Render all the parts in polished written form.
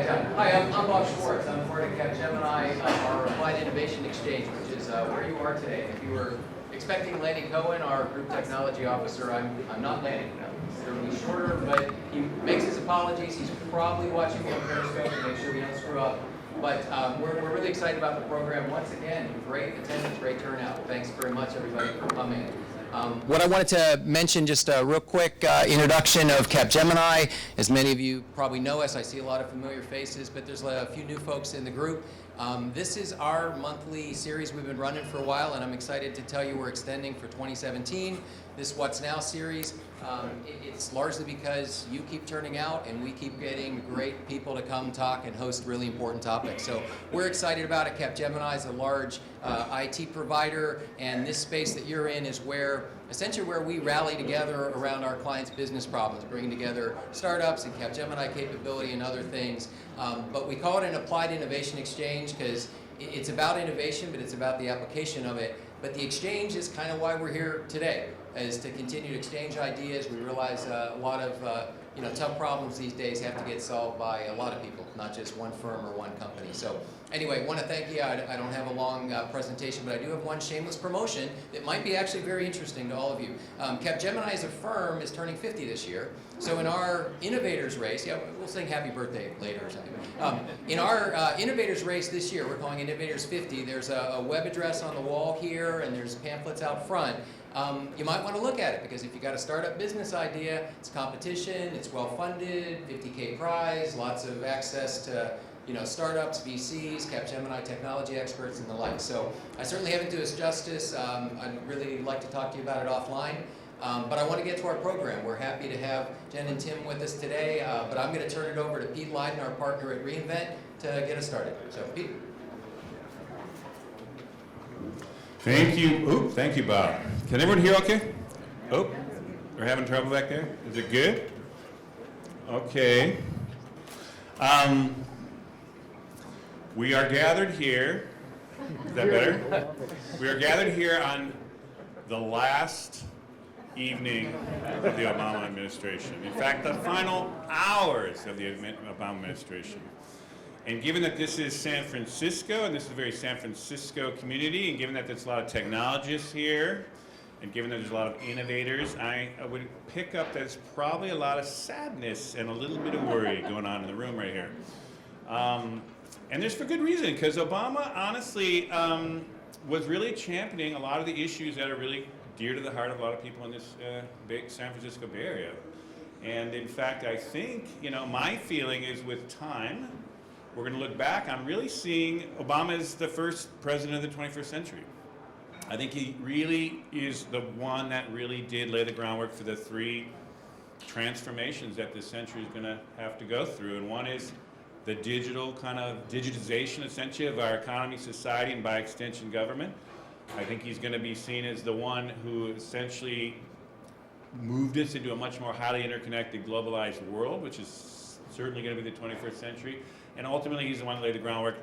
Hi, I'm Bob Schwartz. I'm part of Capgemini, our Applied Innovation Exchange, which is where you are today. If you were expecting Lanny Cohen, our Group Technology Officer, I'm not Lanny. No, considerably shorter, but he makes his apologies. He's probably watching me on Periscope to make sure we don't screw up. But we're really excited about the program. Once again, great attendance, great turnout. Thanks very much, everybody, for coming. What I wanted to mention, just a real quick introduction of Capgemini. As many of you probably know us, I see a lot of familiar faces, but there's a few new folks in the group. This is our monthly series we've been running for a while, and I'm excited to tell you we're extending for 2017. This What's Now series, it's largely because you keep turning out and we keep getting great people to come talk and host really important topics. So we're excited about it. Capgemini is a large IT provider, and this space that you're in is essentially where we rally together around our clients' business problems, bringing together startups and Capgemini capability and other things. But we call it an Applied Innovation Exchange because it's about innovation, but it's about the application of it. But the exchange is kind of why we're here today, is to continue to exchange ideas. We realize a lot of tough problems these days have to get solved by a lot of people, not just one firm or one company. So anyway, want to thank you. I don't have a long presentation, but I do have one shameless promotion that might be actually very interesting to all of you. Capgemini as a firm is turning 50 this year. So in our innovators race, we'll sing happy birthday later or something. In our innovators race this year, we're calling Innovators 50. There's a web address on the wall here, and there's pamphlets out front. You might want to look at it, because if you got a startup business idea, it's competition, it's well funded, 50K prize, lots of access to startups, VCs, Capgemini technology experts, and the like. So I certainly haven't done this justice. I'd really like to talk to you about it offline. But I want to get to our program. We're happy to have Jen and Tim with us today, but I'm going to turn it over to Pete Leiden, our partner at reInvent, to get us started. So Pete. Thank you. Thank you, Bob. Can everyone hear okay? We're having trouble back there? Is it good? Okay. We are gathered here. Is that better? We are gathered here on the last evening of the Obama administration. In fact, the final hours of the Obama administration. And given that this is San Francisco, and this is a very San Francisco community, and given that there's a lot of technologists here, and given that there's a lot of innovators, I would pick up that there's probably a lot of sadness and a little bit of worry going on in the room right here. And there's for good reason, because Obama honestly was really championing a lot of the issues that are really dear to the heart of a lot of people in this big San Francisco Bay Area. And in fact, I think, my feeling is with time, we're going to look back on really seeing Obama as the first president of the 21st century. I think he really is the one that really did lay the groundwork for the three transformations that this century is going to have to go through. And one is the digital kind of digitization, essentially, of our economy, society, and by extension, government. I think he's going to be seen as the one who essentially moved us into a much more highly interconnected, globalized world, which is certainly going to be the 21st century. And ultimately, he's the one who laid the groundwork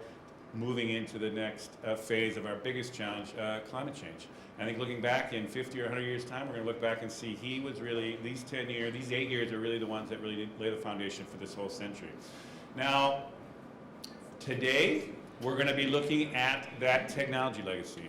moving into the next phase of our biggest challenge, climate change. I think looking back in 50 or 100 years' time, we're going to look back and see he was really, these 10 years, these 8 years are really the ones that really did lay the foundation for this whole century. Now, today, we're going to be looking at that technology legacy.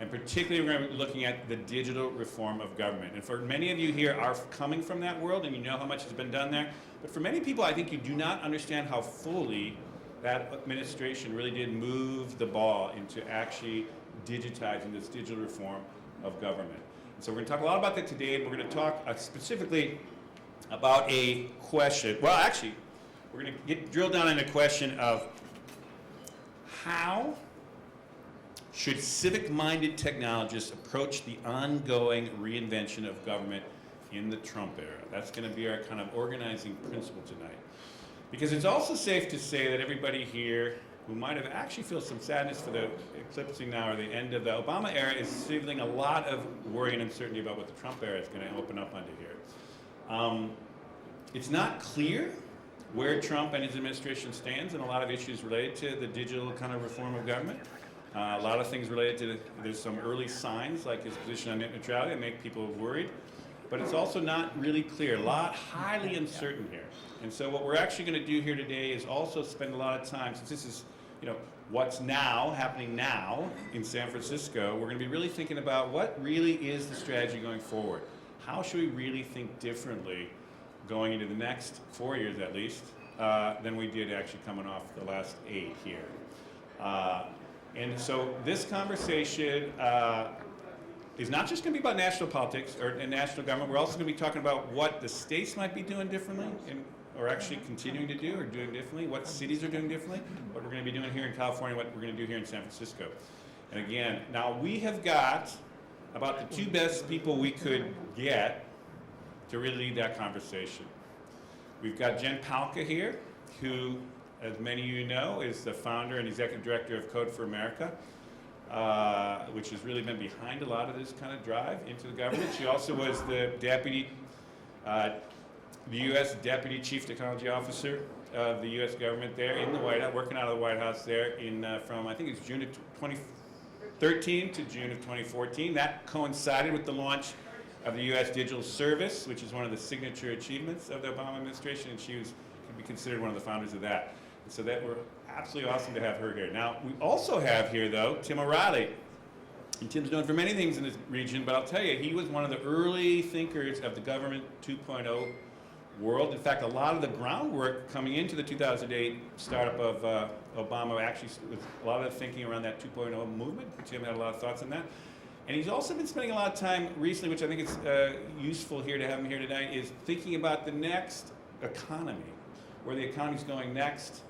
And particularly, we're going to be looking at the digital reform of government. And for many of you here are coming from that world, and you know how much has been done there. But for many people, I think you do not understand how fully that administration really did move the ball into actually digitizing this digital reform of government. And so we're going to talk a lot about that today, and we're going to talk specifically about a question. Well, actually, we're going to drill down in a question of how should civic-minded technologists approach the ongoing reinvention of government in the Trump era? That's going to be our kind of organizing principle tonight. Because it's also safe to say that everybody here who might have actually feel some sadness for the eclipsing now or the end of the Obama era is feeling a lot of worry and uncertainty about what the Trump era is going to open up under here. It's not clear where Trump and his administration stands in a lot of issues related to the digital kind of reform of government. A lot of things related to, there's some early signs like his position on net neutrality that make people worried, but it's also not really clear. A lot highly uncertain here. And so what we're actually going to do here today is also spend a lot of time, since this is, what's now, happening now in San Francisco, we're going to be really thinking about what really is the strategy going forward. How should we really think differently going into the next 4 years at least than we did actually coming off the last 8 here. And so this conversation is not just going to be about national politics or national government. We're also going to be talking about what the states might be doing differently or actually continuing to do or doing differently, what cities are doing differently, what we're going to be doing here in California, what we're going to do here in San Francisco. And again, now we have got about the 2 best people we could get to really lead that conversation. We've got Jen Pahlka here, who, as many of you know, is the founder and executive director of Code for America, which has really been behind a lot of this kind of drive into the government. She also was the U.S. Deputy Chief Technology Officer of the U.S. government there in the White House, working out of the White House there from I think it's June of 2013 to June of 2014. That coincided with the launch of the U.S. Digital Service, which is one of the signature achievements of the Obama administration, and she could be considered one of the founders of that. And so that we're absolutely awesome to have her here. Now, we also have here, though, Tim O'Reilly. And Tim's known for many things in this region, but I'll tell you, he was one of the early thinkers of the government 2.0 world. In fact, a lot of the groundwork coming into the 2008 startup of Obama actually was a lot of the thinking around that 2.0 movement. Tim had a lot of thoughts on that. And he's also been spending a lot of time recently, which I think is useful here to have him here tonight, is thinking about the next economy, where the economy's going next,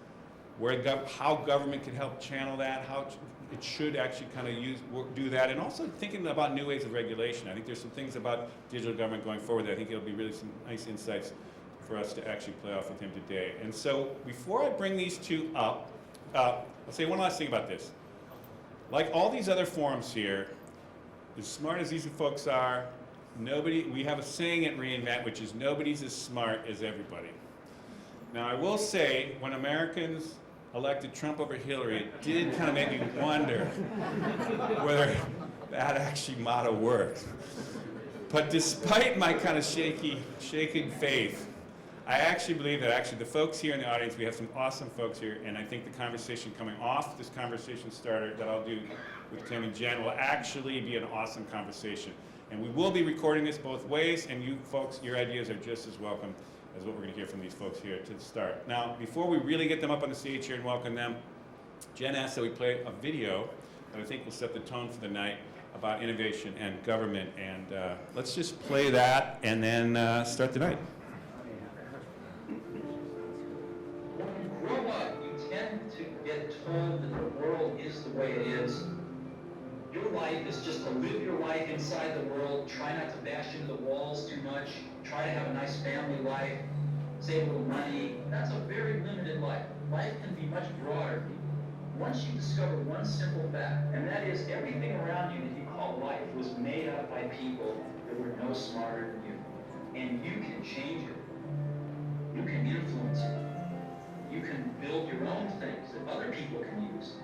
how government can help channel that, how it should actually kind of do that, and also thinking about new ways of regulation. I think there's some things about digital government going forward that I think it'll be really some nice insights for us to actually play off with him today. And so before I bring these two up, I'll say one last thing about this. Like all these other forums here, as smart as these folks are, we have a saying at reInvent, which is nobody's as smart as everybody. Now I will say, when Americans elected Trump over Hillary, it did kind of make me wonder whether that actually motto worked. But despite my kind of shaking faith, I actually believe that the folks here in the audience, we have some awesome folks here, and I think the conversation coming off this conversation starter that I'll do with Tim and Jen will actually be an awesome conversation. And we will be recording this both ways, and you folks, your ideas are just as welcome as what we're going to hear from these folks here to start. Now, before we really get them up on the stage here and welcome them, Jen asked that we play a video that I think will set the tone for the night about innovation and government. And let's just play that and then start the night. When you grow up, you tend to get told that the world is the way it is. Your life is just to live your life inside the world, try not to bash into the walls too much, try to have a nice family life, save a little money. That's a very limited life. Life can be much broader. Once you discover one simple fact, and that is everything around you that you call life was made up by people that were no smarter than you. And you can change it. You can influence it. You can build your own things that other people can use.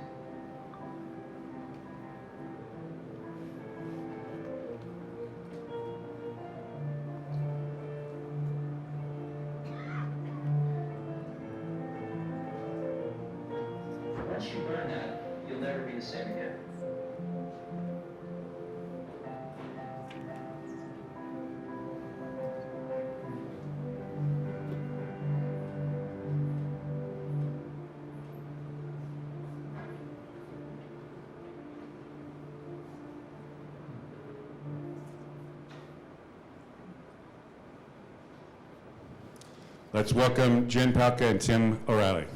Once you learn that, you'll never be the same again. Let's welcome Jen Pahlka and Tim O'Reilly.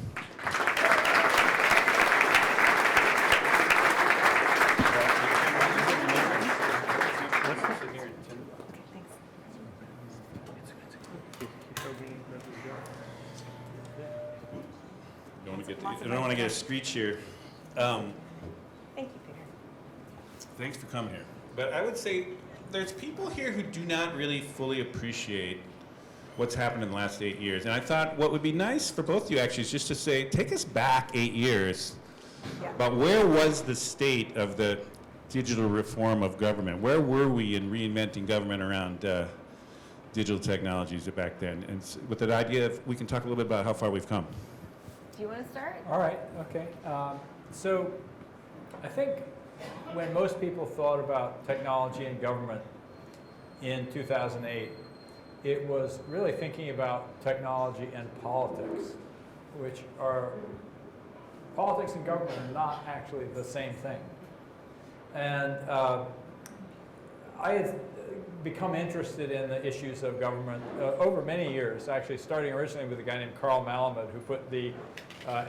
I don't want to get a screech here. Thank you, Peter. Thanks for coming here. But I would say there's people here who do not really fully appreciate what's happened in the last 8 years. And I thought what would be nice for both of you actually is just to say, take us back 8 years. Yeah. But where was the state of the digital reform of government? Where were we in reinventing government around digital technologies back then. And with that idea, if we can talk a little bit about how far we've come. Do you want to start? All right, okay. So I think when most people thought about technology and government in 2008, it was really thinking about technology and politics, which are, politics and government are not actually the same thing. And I had become interested in the issues of government over many years, actually starting originally with a guy named Carl Malamud, who put the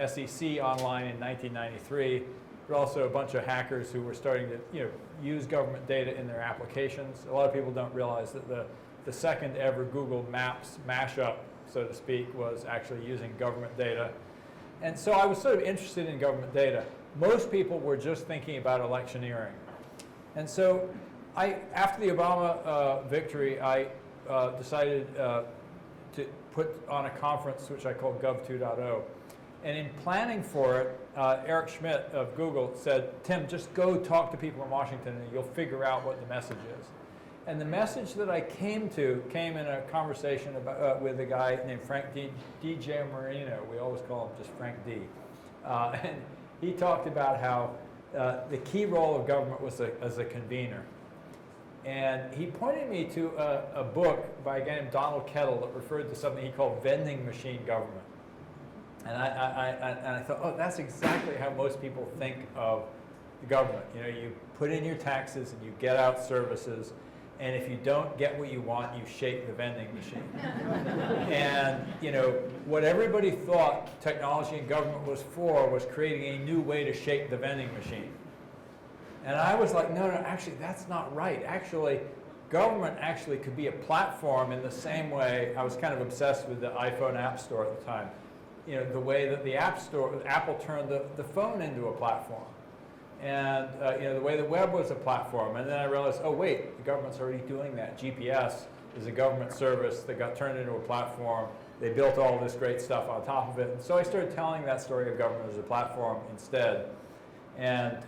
SEC online in 1993, but also a bunch of hackers who were starting to use government data in their applications. A lot of people don't realize that the second ever Google Maps mashup, so to speak, was actually using government data. And so I was sort of interested in government data. Most people were just thinking about electioneering. And so after the Obama victory, I decided to put on a conference which I called Gov 2.0. And in planning for it, Eric Schmidt of Google said, Tim, just go talk to people in Washington and you'll figure out what the message is. And the message that I came in a conversation about, with a guy named Frank DJ Marino. We always call him just Frank D. And he talked about how the key role of government was as a convener. And he pointed me to a book by a guy named Donald Kettle that referred to something he called vending machine government. And I thought, oh, that's exactly how most people think of the government. You put in your taxes and you get out services, and if you don't get what you want, you shake the vending machine. And what everybody thought technology and government was for was creating a new way to shake the vending machine. And I was like, no, actually, that's not right. Actually, government actually could be a platform in the same way. I was kind of obsessed with the iPhone App Store at the time. The way that the App Store, Apple turned the phone into a platform. And the way the web was a platform. And then I realized, oh wait, the government's already doing that. GPS is a government service that got turned into a platform. They built all this great stuff on top of it. And so I started telling that story of government as a platform instead. And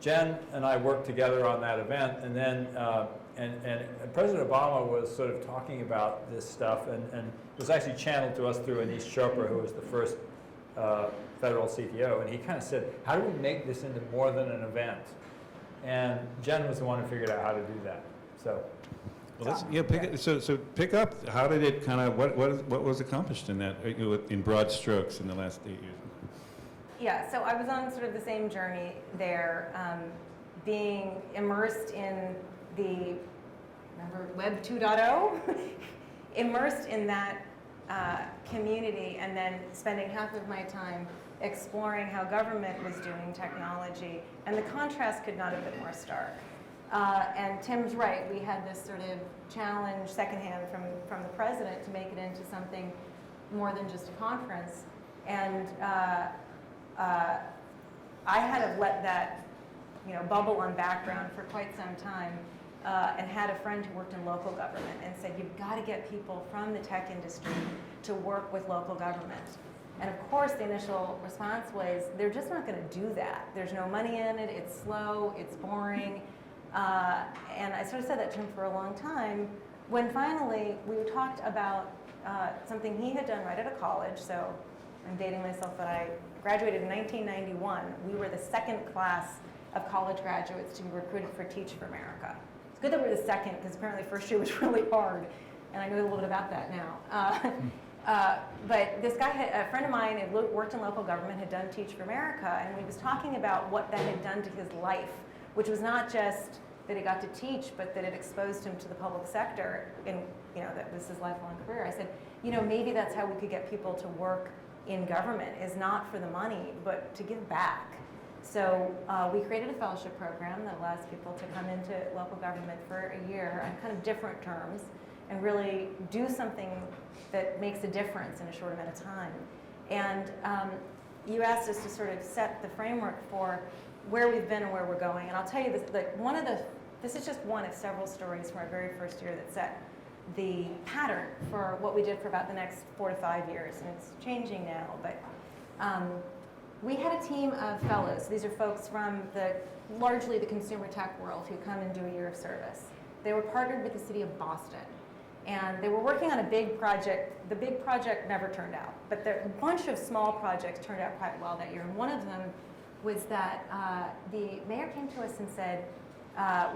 Jen and I worked together on that event, and then and President Obama was sort of talking about this stuff, and it was actually channeled to us through Anish Chopra, who was the first federal CTO, and he kind of said, how do we make this into more than an event? And Jen was the one who figured out how to do that. So, Well, so pick up. How did it kind of what was accomplished in that in broad strokes in the last 8 years? Yeah, so I was on sort of the same journey there, being immersed in the, remember Web 2.0? Immersed in that community, and then spending half of my time exploring how government was doing technology, and the contrast could not have been more stark. And Tim's right, we had this sort of challenge secondhand from the president to make it into something more than just a conference. And I had to let that bubble on background for quite some time, and had a friend who worked in local government and said, you've got to get people from the tech industry to work with local government. And of course, the initial response was, they're just not going to do that. There's no money in it, it's slow, it's boring. And I sort of said that to him for a long time, when finally we talked about something he had done right out of college. So I'm dating myself, but I graduated in 1991. We were the second class of college graduates to be recruited for Teach for America. It's good that we were the second, because apparently first year was really hard, and I know a little bit about that now. But this guy, a friend of mine, had worked in local government, had done Teach for America, and he was talking about what that had done to his life, which was not just that he got to teach, but that it exposed him to the public sector, and that was his lifelong career. I said, maybe that's how we could get people to work in government, is not for the money, but to give back. So we created a fellowship program that allows people to come into local government for a year on kind of different terms and really do something that makes a difference in a short amount of time. And you asked us to sort of set the framework for where we've been and where we're going. And I'll tell you this, this is just one of several stories from our very first year that set the pattern for what we did for about the next 4 to 5 years. And it's changing now, but we had a team of fellows. These are folks from largely the consumer tech world who come and do a year of service. They were partnered with the city of Boston. And they were working on a big project. The big project never turned out, but a bunch of small projects turned out quite well that year. And one of them was that the mayor came to us and said,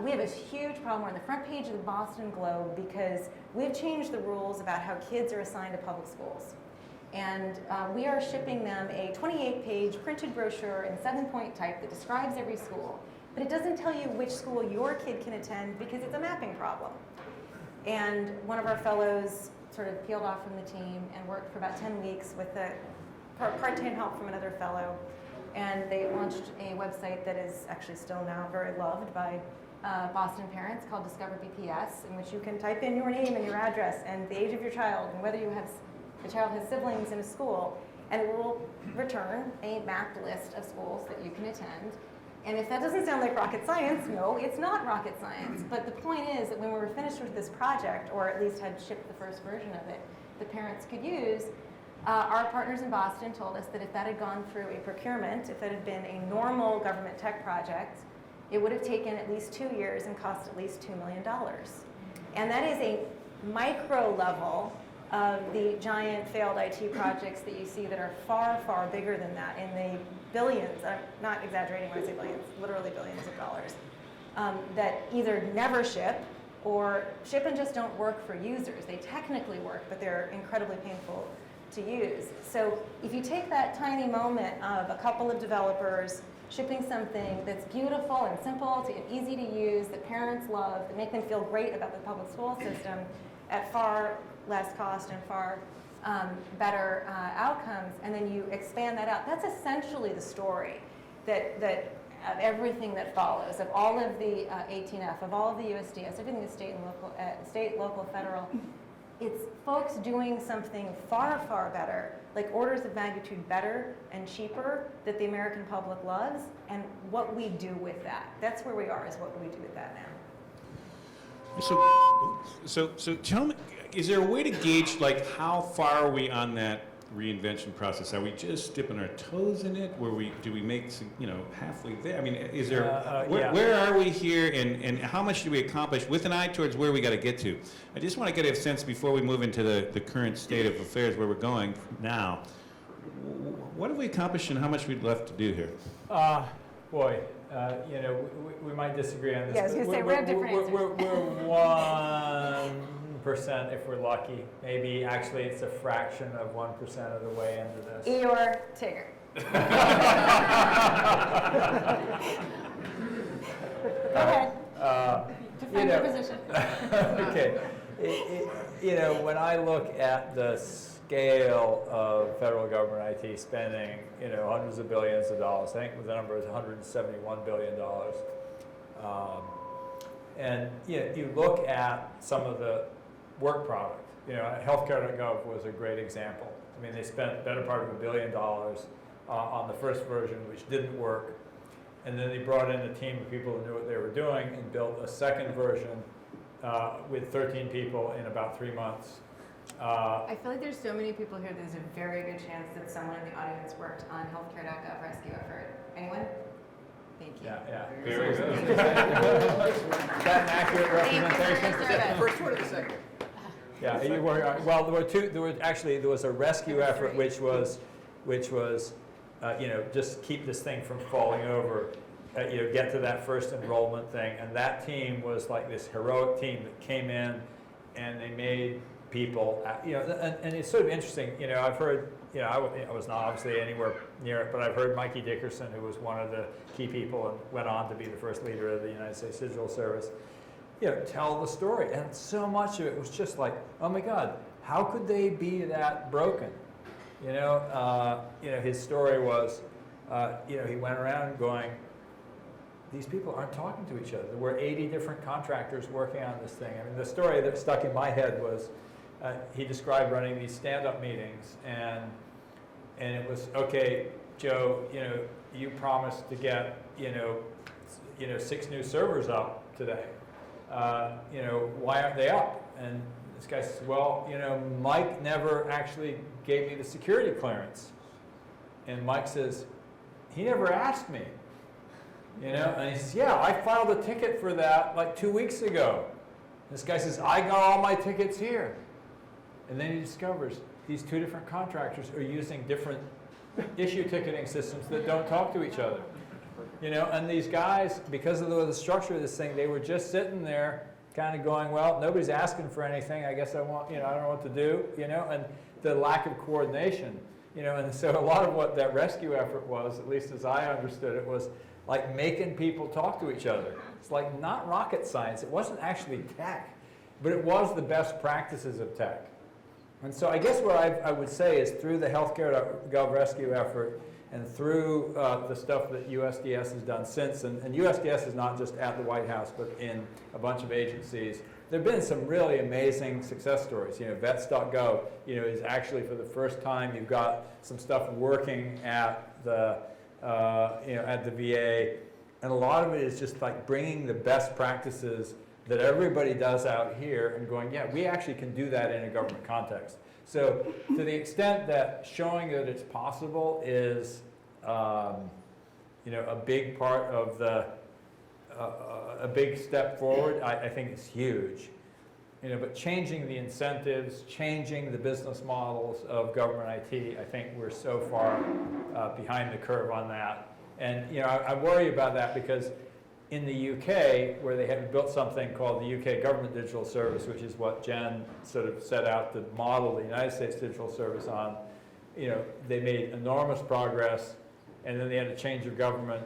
we have a huge problem. We're on the front page of the Boston Globe because we've changed the rules about how kids are assigned to public schools. And we are shipping them a 28-page printed brochure in 7-point type that describes every school. But it doesn't tell you which school your kid can attend because it's a mapping problem. And one of our fellows sort of peeled off from the team and worked for about 10 weeks with a part-time help from another fellow. And they launched a website that is actually still now very loved by Boston parents called Discover BPS, in which you can type in your name and your address and the age of your child and whether the child has siblings in a school, and it will return a mapped list of schools that you can attend. And if that doesn't sound like rocket science, no, it's not rocket science. But the point is that when we were finished with this project, or at least had shipped the first version of it, the parents could use, our partners in Boston told us that if that had gone through a procurement, if that had been a normal government tech project, it would have taken at least 2 years and cost at least $2 million. And that is a micro level of the giant failed IT projects that you see that are far, far bigger than that in the billions, I'm not exaggerating when I say billions, literally billions of dollars, that either never ship or ship and just don't work for users. They technically work, but they're incredibly painful to use. So if you take that tiny moment of a couple of developers shipping something that's beautiful and simple and easy to use, that parents love, that make them feel great about the public school system at far less cost and far better outcomes, and then you expand that out. That's essentially the story that of everything that follows, of all of the 18F, of all of the USDS, everything is state and local, local, federal. It's folks doing something far, far better, like orders of magnitude better and cheaper that the American public loves, and what we do with that. That's where we are, is what we do with that now. So tell me, is there a way to gauge like how far are we on that reinvention process? Are we just dipping our toes in it? Do we make halfway there? I mean, is there where are we here, and how much do we accomplish with an eye towards where we got to get to? I just want to get a sense before we move into the current state of affairs where we're going now. What have we accomplished and how much we'd left to do here? We might disagree on this. Yeah, I was going to say, we have different answers. We're 1% if we're lucky. Maybe actually it's a fraction of 1% of the way into this. Eeyore, Tigger. Go ahead. Defend your position. Okay. When I look at the scale of federal government IT spending, hundreds of billions of dollars. I think the number is $171 billion. And you look at some of the work product. Healthcare.gov was a great example. I mean, they spent better part of $1 billion on the first version, which didn't work. And then they brought in a team of people who knew what they were doing and built a second version with 13 people in about 3 months. I feel like there's so many people here, there's a very good chance that someone in the audience worked on healthcare.gov rescue effort. Anyone? Thank you. Yeah. Very good. Is that an accurate Thank you for representation? your Is that the service. first one or the second? Yeah, you were, well, there were two. There was a rescue effort, which was, just keep this thing from falling over. Get to that first enrollment thing, and that team was like this heroic team that came in, and they made people, and it's sort of interesting. I've heard, I was not obviously anywhere near it, but I've heard Mikey Dickerson, who was one of the key people and went on to be the first leader of the United States Digital Service, tell the story. And so much of it was just like, oh my God, how could they be that broken? His story was, he went around going, these people aren't talking to each other. There were 80 different contractors working on this thing. I mean, the story that stuck in my head was, he described running these stand-up meetings, and it was, okay, Joe, you promised to get, 6 new servers up today. Why aren't they up? And this guy says, well, Mike never actually gave me the security clearance. And Mike says, he never asked me. And he says, yeah, I filed a ticket for that like 2 weeks ago. This guy says, I got all my tickets here. And then he discovers these two different contractors are using different issue ticketing systems that don't talk to each other. You know, and these guys, because of the structure of this thing, they were just sitting there kind of going, well, nobody's asking for anything. I guess I want, you know, I don't know what to do, you know, and the lack of coordination, you know, and so a lot of what that rescue effort was, at least as I understood it, was like making people talk to each other. It's like not rocket science. It wasn't actually tech, but it was the best practices of tech. And so I guess what I would say is through the healthcare.gov rescue effort and through the stuff that USDS has done since, and USDS is not just at the White House, but in a bunch of agencies, there have been some really amazing success stories. You know, vets.gov, you know, is actually for the first time, you've got some stuff working at the, you know, at the VA. And a lot of it is just like bringing the best practices that everybody does out here and going, yeah, we actually can do that in a government context. So to the extent that showing that it's possible is, you know, a big part of the, a big step forward, I think it's huge. You know, but changing the incentives, changing the business models of government IT, I think we're so far behind the curve on that. And, you know, I worry about that because in the UK, where they have built something called the UK Government Digital Service, which is what Jen sort of set out to model the United States Digital Service on, you know, they made enormous progress, and then they had a change of government,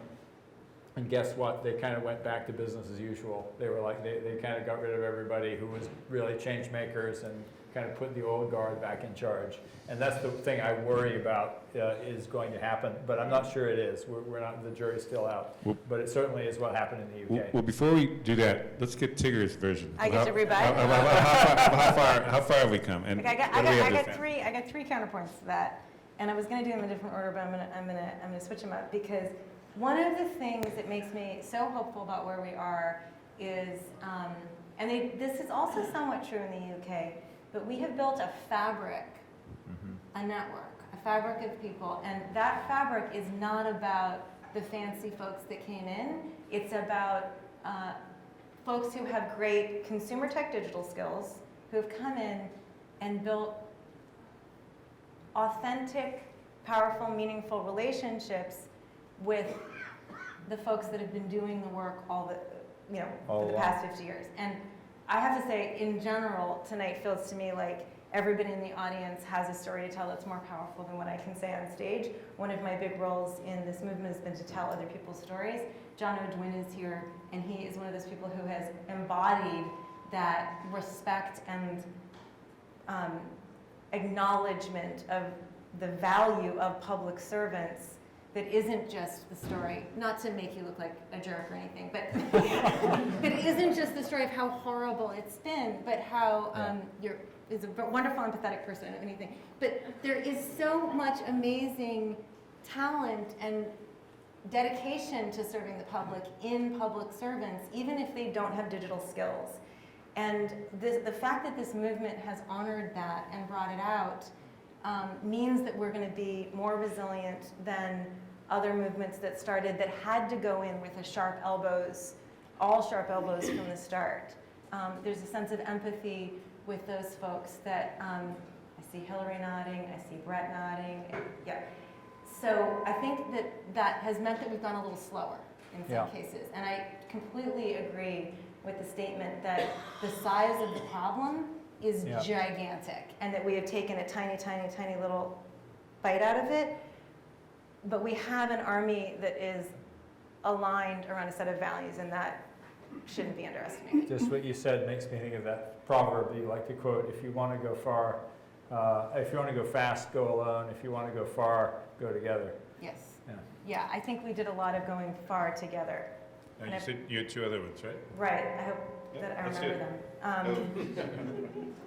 and guess what? They kind of went back to business as usual. They were like, they kind of got rid of everybody who was really change makers and kind of put the old guard back in charge. And that's the thing I worry about is going to happen, but I'm not sure it is. We're not, the jury's still out. Well, but it certainly is what happened in the UK. Well, before we do that, let's get Tigger's version. I get to rebut? How far have we come? And Okay, what do we have to I defend? got three counterpoints to that, and I was going to do them in a different order, but I'm gonna switch them up because one of the things that makes me so hopeful about where we are is, this is also somewhat true in the UK, but we have built a fabric, a network, a fabric of people, and that fabric is not about the fancy folks that came in. It's about folks who have great consumer tech digital skills, who have come in and built authentic, powerful, meaningful relationships with the folks that have been doing the work for the past 50 years. And I have to say, in general, tonight feels to me like everybody in the audience has a story to tell that's more powerful than what I can say on stage. One of my big roles in this movement has been to tell other people's stories. John O'Dwyn is here, and he is one of those people who has embodied that respect and acknowledgement of the value of public servants that isn't just the story, not to make you look like a jerk or anything, but it isn't just the story of how horrible it's been, but how is a wonderful, empathetic person or anything. But there is so much amazing talent and dedication to serving the public in public servants, even if they don't have digital skills. And the fact that this movement has honored that and brought it out means that we're going to be more resilient than other movements that started that had to go in with all sharp elbows from the start. There's a sense of empathy with those folks that I see Hillary nodding, I see Brett nodding, yeah. So I think that has meant that we've gone a little slower in some cases. And I completely agree with the statement that the size of the problem is gigantic and that we have taken a tiny, tiny, tiny little bite out of it. But we have an army that is aligned around a set of values, and that shouldn't be underestimated. Just what you said makes me think of that proverb that you like to quote, if you want to go far, if you want to go fast, go alone. If you want to go far, go together. Yes. Yeah. I think we did a lot of going far together. And you said you had two other ones, right? Right, I hope that I let's remember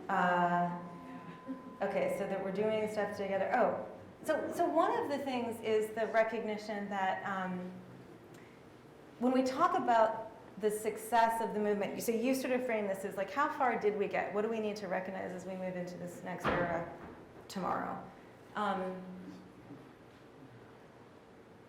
them. Okay, so that we're doing stuff together. So one of the things is the recognition that when we talk about the success of the movement, so you sort of frame this as like, how far did we get? What do we need to recognize as we move into this next era tomorrow?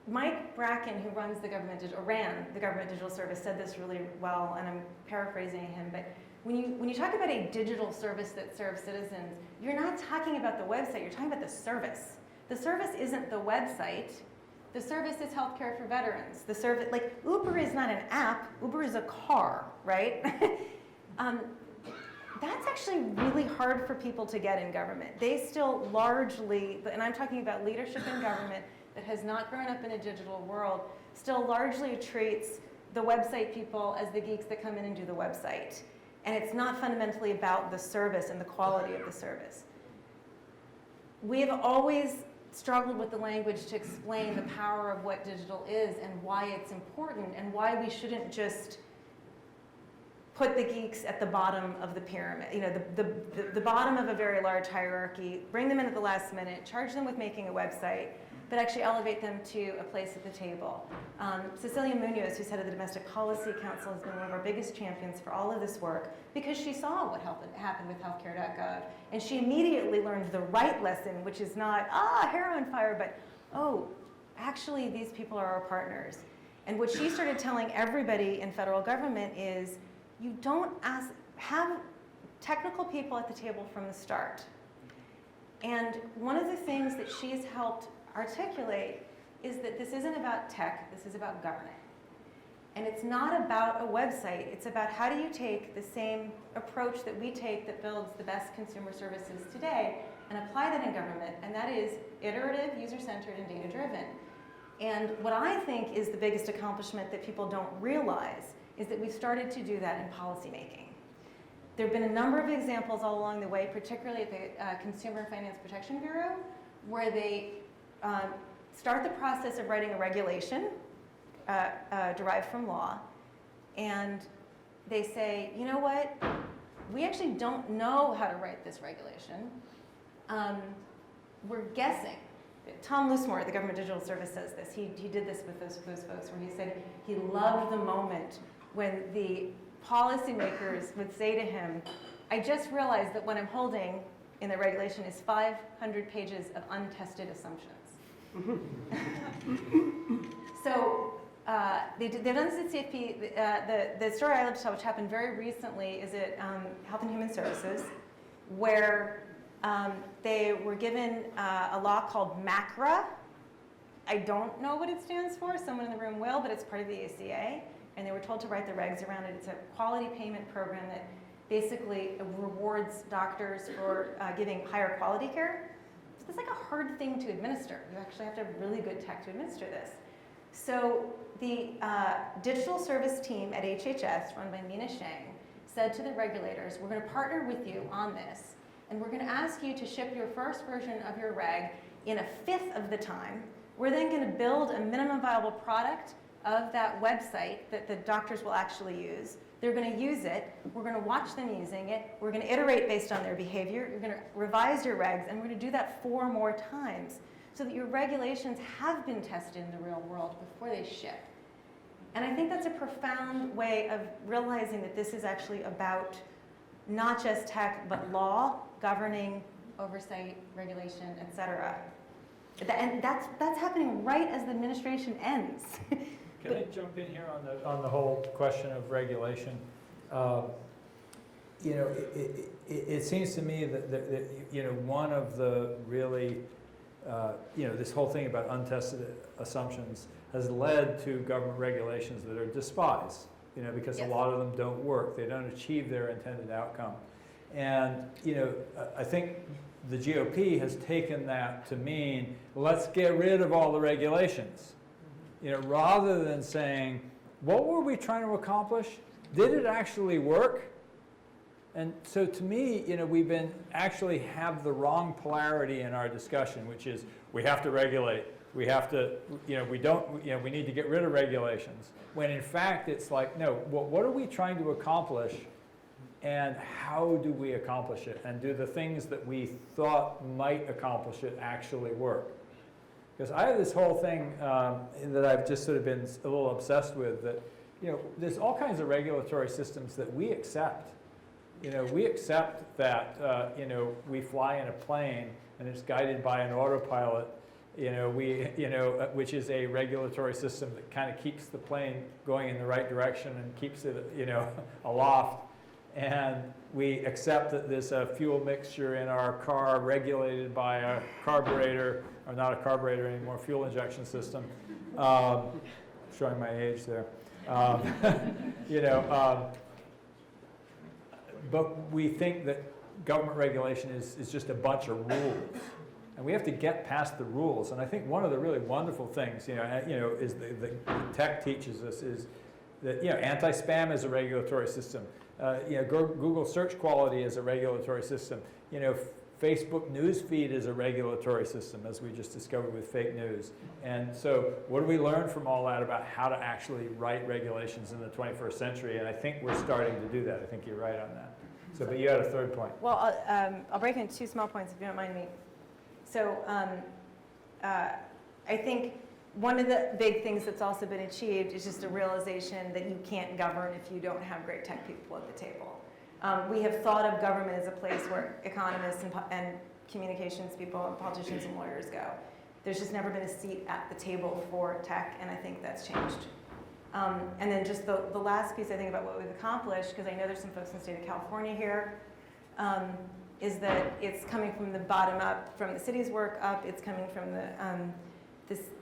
Mike Bracken, who ran the government digital service, said this really well, and I'm paraphrasing him, but when you talk about a digital service that serves citizens, you're not talking about the website, you're talking about the service. The service isn't the website. The service is healthcare for veterans. The service, like Uber is not an app, Uber is a car, right? That's actually really hard for people to get in government. They still largely, and I'm talking about leadership in government that has not grown up in a digital world, still largely treats the website people as the geeks that come in and do the website. And it's not fundamentally about the service and the quality of the service. We have always struggled with the language to explain the power of what digital is and why it's important and why we shouldn't just put the geeks at the bottom of the pyramid, you know, the bottom of a very large hierarchy, bring them in at the last minute, charge them with making a website, but actually elevate them to a place at the table. Cecilia Munoz, who's head of the Domestic Policy Council, has been one of our biggest champions for all of this work because she saw what happened with healthcare.gov, and she immediately learned the right lesson, which is not, hair on fire, but, actually these people are our partners. And what she started telling everybody in federal government is, you don't have technical people at the table from the start. And one of the things that she's helped articulate is that this isn't about tech, this is about government. And it's not about a website, it's about how do you take the same approach that we take that builds the best consumer services today and apply that in government, and that is iterative, user-centered, and data-driven. And what I think is the biggest accomplishment that people don't realize is that we've started to do that in policymaking. There have been a number of examples all along the way, particularly at the Consumer Finance Protection Bureau, where they start the process of writing a regulation derived from law, and they say, you know what, we actually don't know how to write this regulation. We're guessing. Tom Loosemore, the Government Digital Service, says this. He did this with those folks where he said he loved the moment when the policymakers would say to him, I just realized that what I'm holding in the regulation is 500 pages of untested assumptions. So they've done this at CFP. The story I love to tell, which happened very recently, is at Health and Human Services, where they were given a law called MACRA. I don't know what it stands for. Someone in the room will, but it's part of the ACA. And they were told to write the regs around it. It's a quality payment program that basically rewards doctors for giving higher quality care. So it's like a hard thing to administer. You actually have to have really good tech to administer this. So the digital service team at HHS, run by Mina Sheng, said to the regulators, we're going to partner with you on this, and we're going to ask you to ship your first version of your reg in a fifth of the time. We're then going to build a minimum viable product of that website that the doctors will actually use. They're going to use it. We're going to watch them using it. We're going to iterate based on their behavior. You're going to revise your regs, and we're going to do that 4 more times so that your regulations have been tested in the real world before they ship. And I think that's a profound way of realizing that this is actually about not just tech, but law, governing, oversight, regulation, et cetera. And that's happening right as the administration ends. Can I jump in here on the whole question of regulation? You know, it seems to me that you know, one of the really you know, this whole thing about untested assumptions has led to government regulations that are despised. You know, because Yes. a lot of them don't work. They don't achieve their intended outcome. And you know, I think the GOP has taken that to mean let's get rid of all the regulations. You know, rather than saying, what were we trying to accomplish? Did it actually work? And so to me, you know, we've been actually have the wrong polarity in our discussion, which is we have to regulate. We have to, you know, we need to get rid of regulations. When in fact, it's like, no, what are we trying to accomplish and how do we accomplish it? And do the things that we thought might accomplish it actually work? Because I have this whole thing that I've just sort of been a little obsessed with, that, you know, there's all kinds of regulatory systems that we accept. You know, we accept that, you know, we fly in a plane and it's guided by an autopilot, you know, which is a regulatory system that kind of keeps the plane going in the right direction and keeps it, you know, aloft. and we accept that there's a fuel mixture in our car regulated by a carburetor, or not a carburetor anymore, fuel injection system. Showing my age there. You know, but we think that government regulation is just a bunch of rules. And we have to get past the rules. And I think one of the really wonderful things, is the tech teaches us is that, anti-spam is a regulatory system. Google search quality is a regulatory system. Facebook news feed is a regulatory system, as we just discovered with fake news. And so what do we learn from all that about how to actually write regulations in the 21st century? And I think we're starting to do that. I think you're right on that. So, but you had a third point. Well, I'll break into two small points if you don't mind me. So I think one of the big things that's also been achieved is just a realization that you can't govern if you don't have great tech people at the table. We have thought of government as a place where economists and communications people and politicians and lawyers go. There's just never been a seat at the table for tech, and I think that's changed. And then just the last piece I think about what we've accomplished, because I know there's some folks in the state of California here, is that it's coming from the bottom up, from the city's work up, it's coming from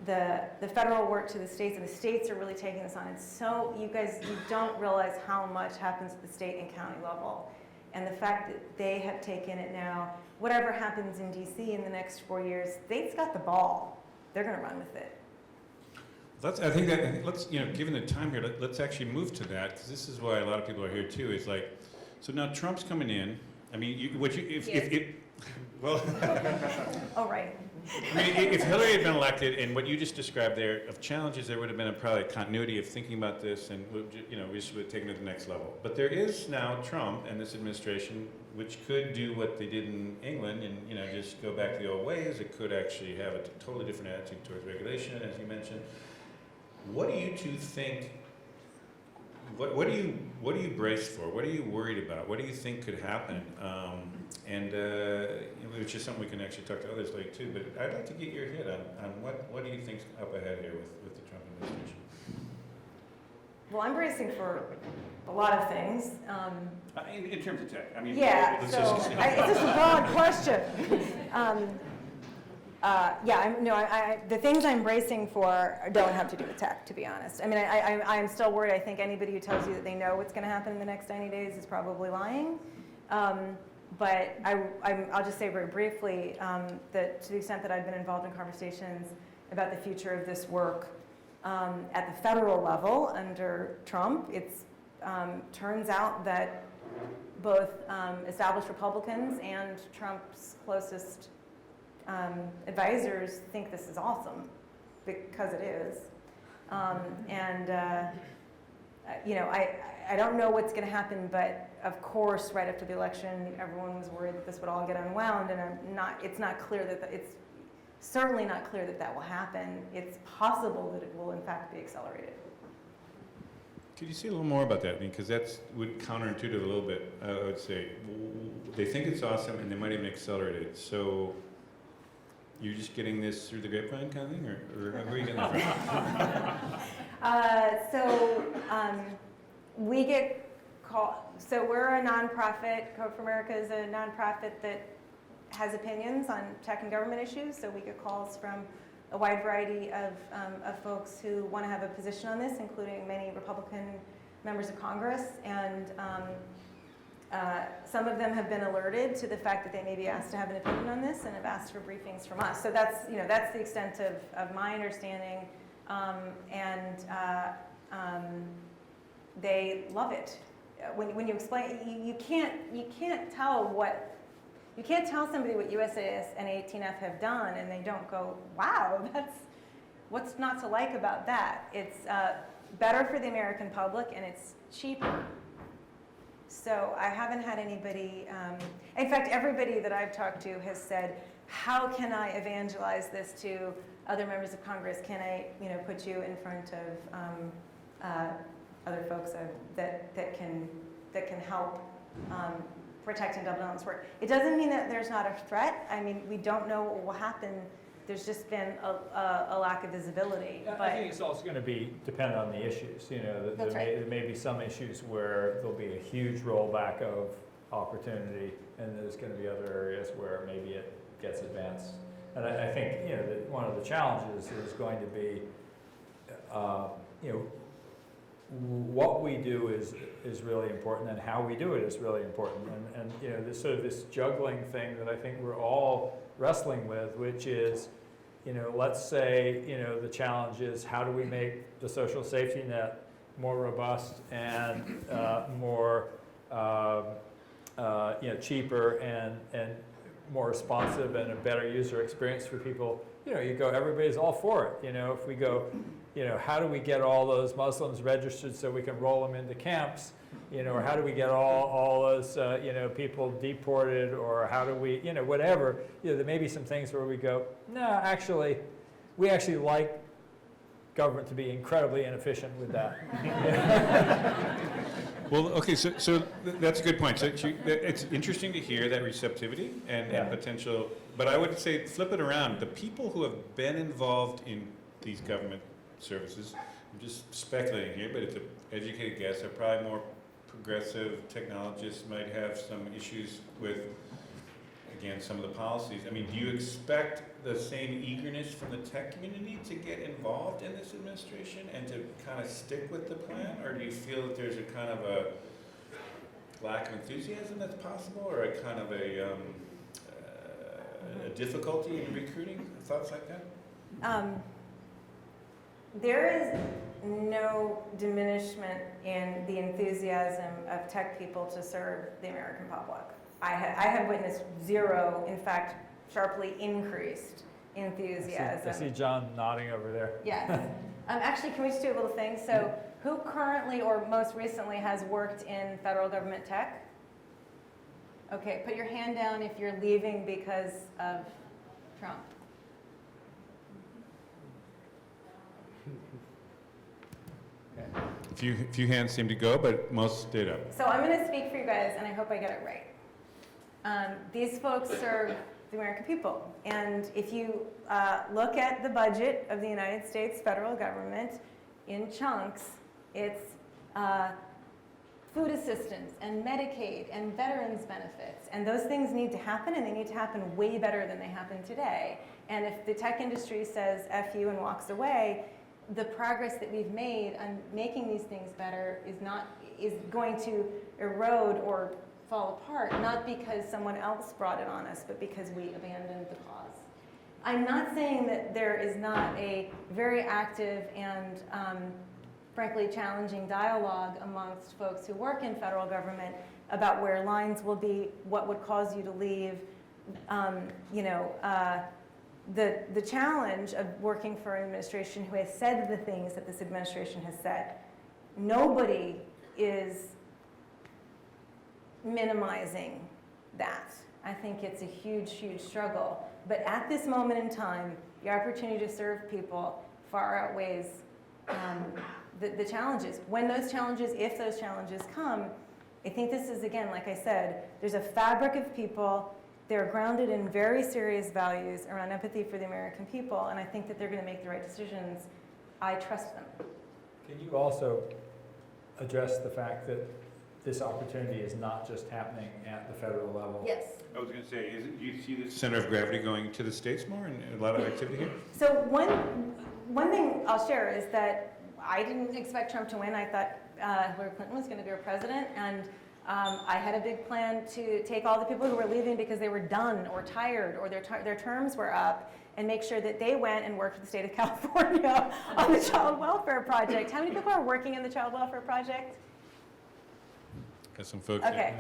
the federal work to the states, and the states are really taking this on. And so you guys, you don't realize how much happens at the state and county level. And the fact that they have taken it now, whatever happens in DC in the next 4 years, state's got the ball. They're gonna run with it. I think let's, given the time here, let's actually move to that, because this is why a lot of people are here too, is like, so now Trump's coming in. I mean, well. Oh, right. I mean, if Hillary had been elected, and what you just described there of challenges, there would have been probably a continuity of thinking about this, and we just would have taken it to the next level. But there is now Trump and this administration, which could do what they did in England, and just go back to the old ways. It could actually have a totally different attitude towards regulation, as you mentioned. What do you two think? What do you brace for? What are you worried about? What do you think could happen? Which is something we can actually talk to others like too. But I'd like to get your hit on what do you think's up ahead here with the Trump administration? Well, I'm bracing for a lot of things. In terms of tech, I mean, Yeah, let's so just, it's just a broad question. The things I'm bracing for don't have to do with tech, to be honest. I mean, I'm still worried. I think anybody who tells you that they know what's going to happen in the next 90 days is probably lying. But I'll just say very briefly that to the extent that I've been involved in conversations about the future of this work at the federal level under Trump, it's turns out that both established Republicans and Trump's closest advisors think this is awesome, because it is. I don't know what's going to happen, but of course, right after the election, everyone was worried that this would all get unwound, and it's not clear that it's certainly not clear that will happen. It's possible that it will in fact be accelerated. Could you say a little more about that? Because that would counterintuitive a little bit. I would say they think it's awesome, and they might even accelerate it. So you're just getting this through the grapevine kind of thing, or where are you getting that from? We get called. So we're a nonprofit. Code for America is a nonprofit that has opinions on tech and government issues. So we get calls from a wide variety of folks who want to have a position on this, including many Republican members of Congress, and some of them have been alerted to the fact that they may be asked to have an opinion on this and have asked for briefings from us. So that's the extent of my understanding, they love it. When you explain, you can't tell somebody what USAS and 18F have done and they don't go, wow, what's not to like about that? It's better for the American public and it's cheaper. So I haven't had anybody, in fact, everybody that I've talked to has said, how can I evangelize this to other members of Congress? Can I, put you in front of other folks that can help protect and double down on this work? It doesn't mean that there's not a threat. I mean, we don't know what will happen there's just been a lack of visibility. I But think it's also going to be dependent on the issues. You know, That's there may be some issues where there'll be a huge rollback of opportunity, and there's going to be other areas where maybe it gets advanced. And I think, you know, that one of the challenges is going to be, you know, what we do is really important, and how we do it is really important. And you know, this sort of this juggling thing that I think we're all wrestling with, which is, you know, let's say, you know, the challenge is how do we make the social safety net more robust and more, you know, cheaper and more responsive and a better user experience for people. You know, you go, everybody's all for it. You know, if we go, you know, how do we get all those Muslims registered so we can roll them into camps? You know, or how do we get all those, you know, people deported, or how do we, you know, whatever. You know, there may be some things where we go, no, actually, we actually like government to be incredibly inefficient with that. Well, okay, so that's a good point. So it's interesting to hear that receptivity and potential, but I would say flip it around. The people who have been involved in these government services, I'm just speculating here, but it's an educated guess, are probably more progressive technologists, might have some issues with, again, some of the policies. I mean, do you expect the same eagerness from the tech community to get involved in this administration and to kind of stick with the plan? Or do you feel that there's a kind of a lack of enthusiasm that's possible, or a kind of a difficulty in recruiting? Thoughts like that? there is no diminishment in the enthusiasm of tech people to serve the American public. I have witnessed zero, in fact, sharply increased enthusiasm. I see John nodding over there. Yes. Actually, can we just do a little thing? So who currently or most recently has worked in federal government tech? Okay, put your hand down if you're leaving because of Trump. Few hands seem to go, but most stayed up. So I'm going to speak for you guys, and I hope I get it right. These folks serve the American people. And if you look at the budget of the United States federal government in chunks, it's food assistance and Medicaid and veterans benefits. And those things need to happen, and they need to happen way better than they happen today. And if the tech industry says F you and walks away, the progress that we've made on making these things better is going to erode or fall apart, not because someone else brought it on us, but because we abandoned the cause. I'm not saying that there is not a very active and frankly challenging dialogue amongst folks who work in federal government about where lines will be, what would cause you to leave, the challenge of working for an administration who has said the things that this administration has said. Nobody is minimizing that. I think it's a huge, huge struggle. But at this moment in time, the opportunity to serve people far outweighs the challenges. When those challenges, if those challenges come, I think this is, again, like I said, there's a fabric of people. They're grounded in very serious values around empathy for the American people, and I think that they're going to make the right decisions. I trust them. Can you also address the fact that this opportunity is not just happening at the federal level? Yes. I was going to say, do you see the center of gravity going to the states more and a lot of activity here? So one thing I'll share is that I didn't expect Trump to win. I thought Hillary Clinton was going to be our president, and I had a big plan to take all the people who were leaving because they were done or tired or their terms were up, and make sure that they went and worked for the state of California on the Child Welfare Project. How many people are working in the Child Welfare Project? Got some folks Okay.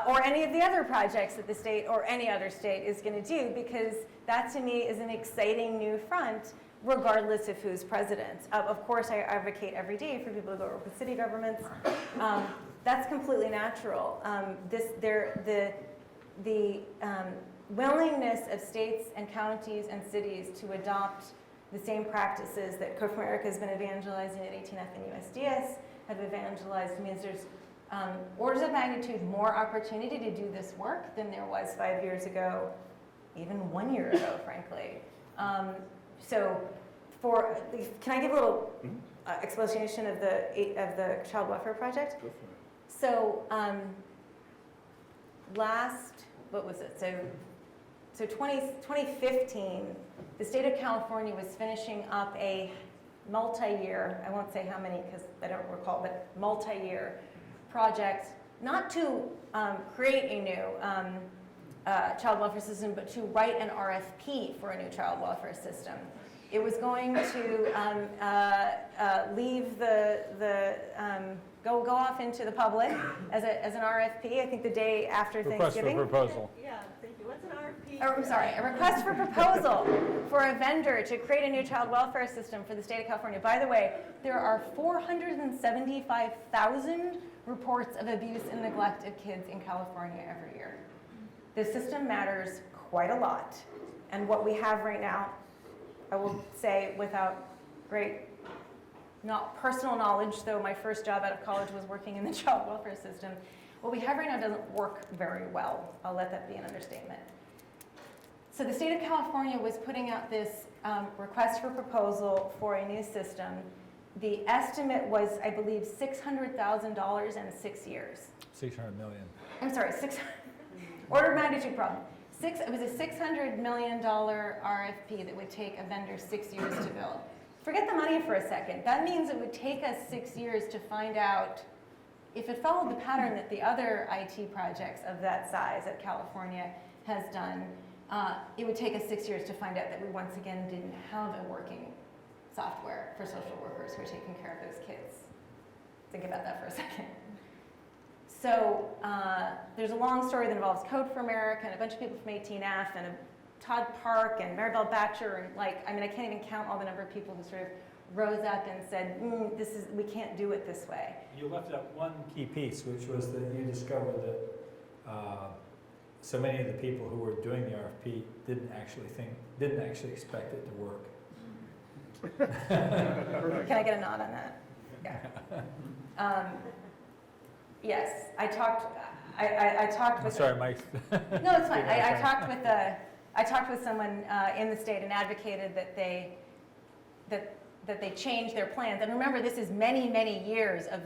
Or any of the other projects that the state or any other state is going to do, because that to me is an exciting new front, regardless of who's president. Of course, I advocate every day for people to go work with city governments. That's completely natural. The willingness of states and counties and cities to adopt the same practices that Code for America has been evangelizing at 18F and USDS have evangelized means there's orders of magnitude more opportunity to do this work than there was 5 years ago, even 1 year ago, frankly. So can I give a little explanation of the Child Welfare Project? Go for it. So what was it? So 2015, the state of California was finishing up a multi-year, I won't say how many because I don't recall, but multi-year project, not to create a new child welfare system, but to write an RFP for a new child welfare system. It was going to leave go off into the public as an RFP. I think the day after Thanksgiving. Request for proposal. Yeah, thank you. What's an RFP? I'm sorry, a request for proposal for a vendor to create a new child welfare system for the state of California. By the way, there are 475,000 reports of abuse and neglect of kids in California every year. The system matters quite a lot. And what we have right now, I will say without great, not personal knowledge, though my first job out of college was working in the child welfare system, what we have right now doesn't work very well. I'll let that be an understatement. So the state of California was putting out this request for proposal for a new system. The estimate was, I believe, $600,000 in 6 years. 600 million. I'm sorry, order of magnitude problem. It was a $600 million RFP that would take a vendor 6 years to build. Forget the money for a second. That means it would take us 6 years to find out if it followed the pattern that the other IT projects of that size that California has done. It would take us 6 years to find out that we once again didn't have a working software for social workers who are taking care of those kids. Think about that for a second. So there's a long story that involves Code for America and a bunch of people from 18F and Todd Park and Maribel Batcher and I can't even count all the number of people who sort of rose up and said, we can't do it this way. You left out one key piece, which was that you discovered that so many of the people who were doing the RFP didn't actually expect it to work. Can I get a nod on that? Yeah. Yes, I talked with. I'm sorry, Mike. No, it's fine. I talked with someone in the state and advocated that they change their plans. And remember, this is many, many years of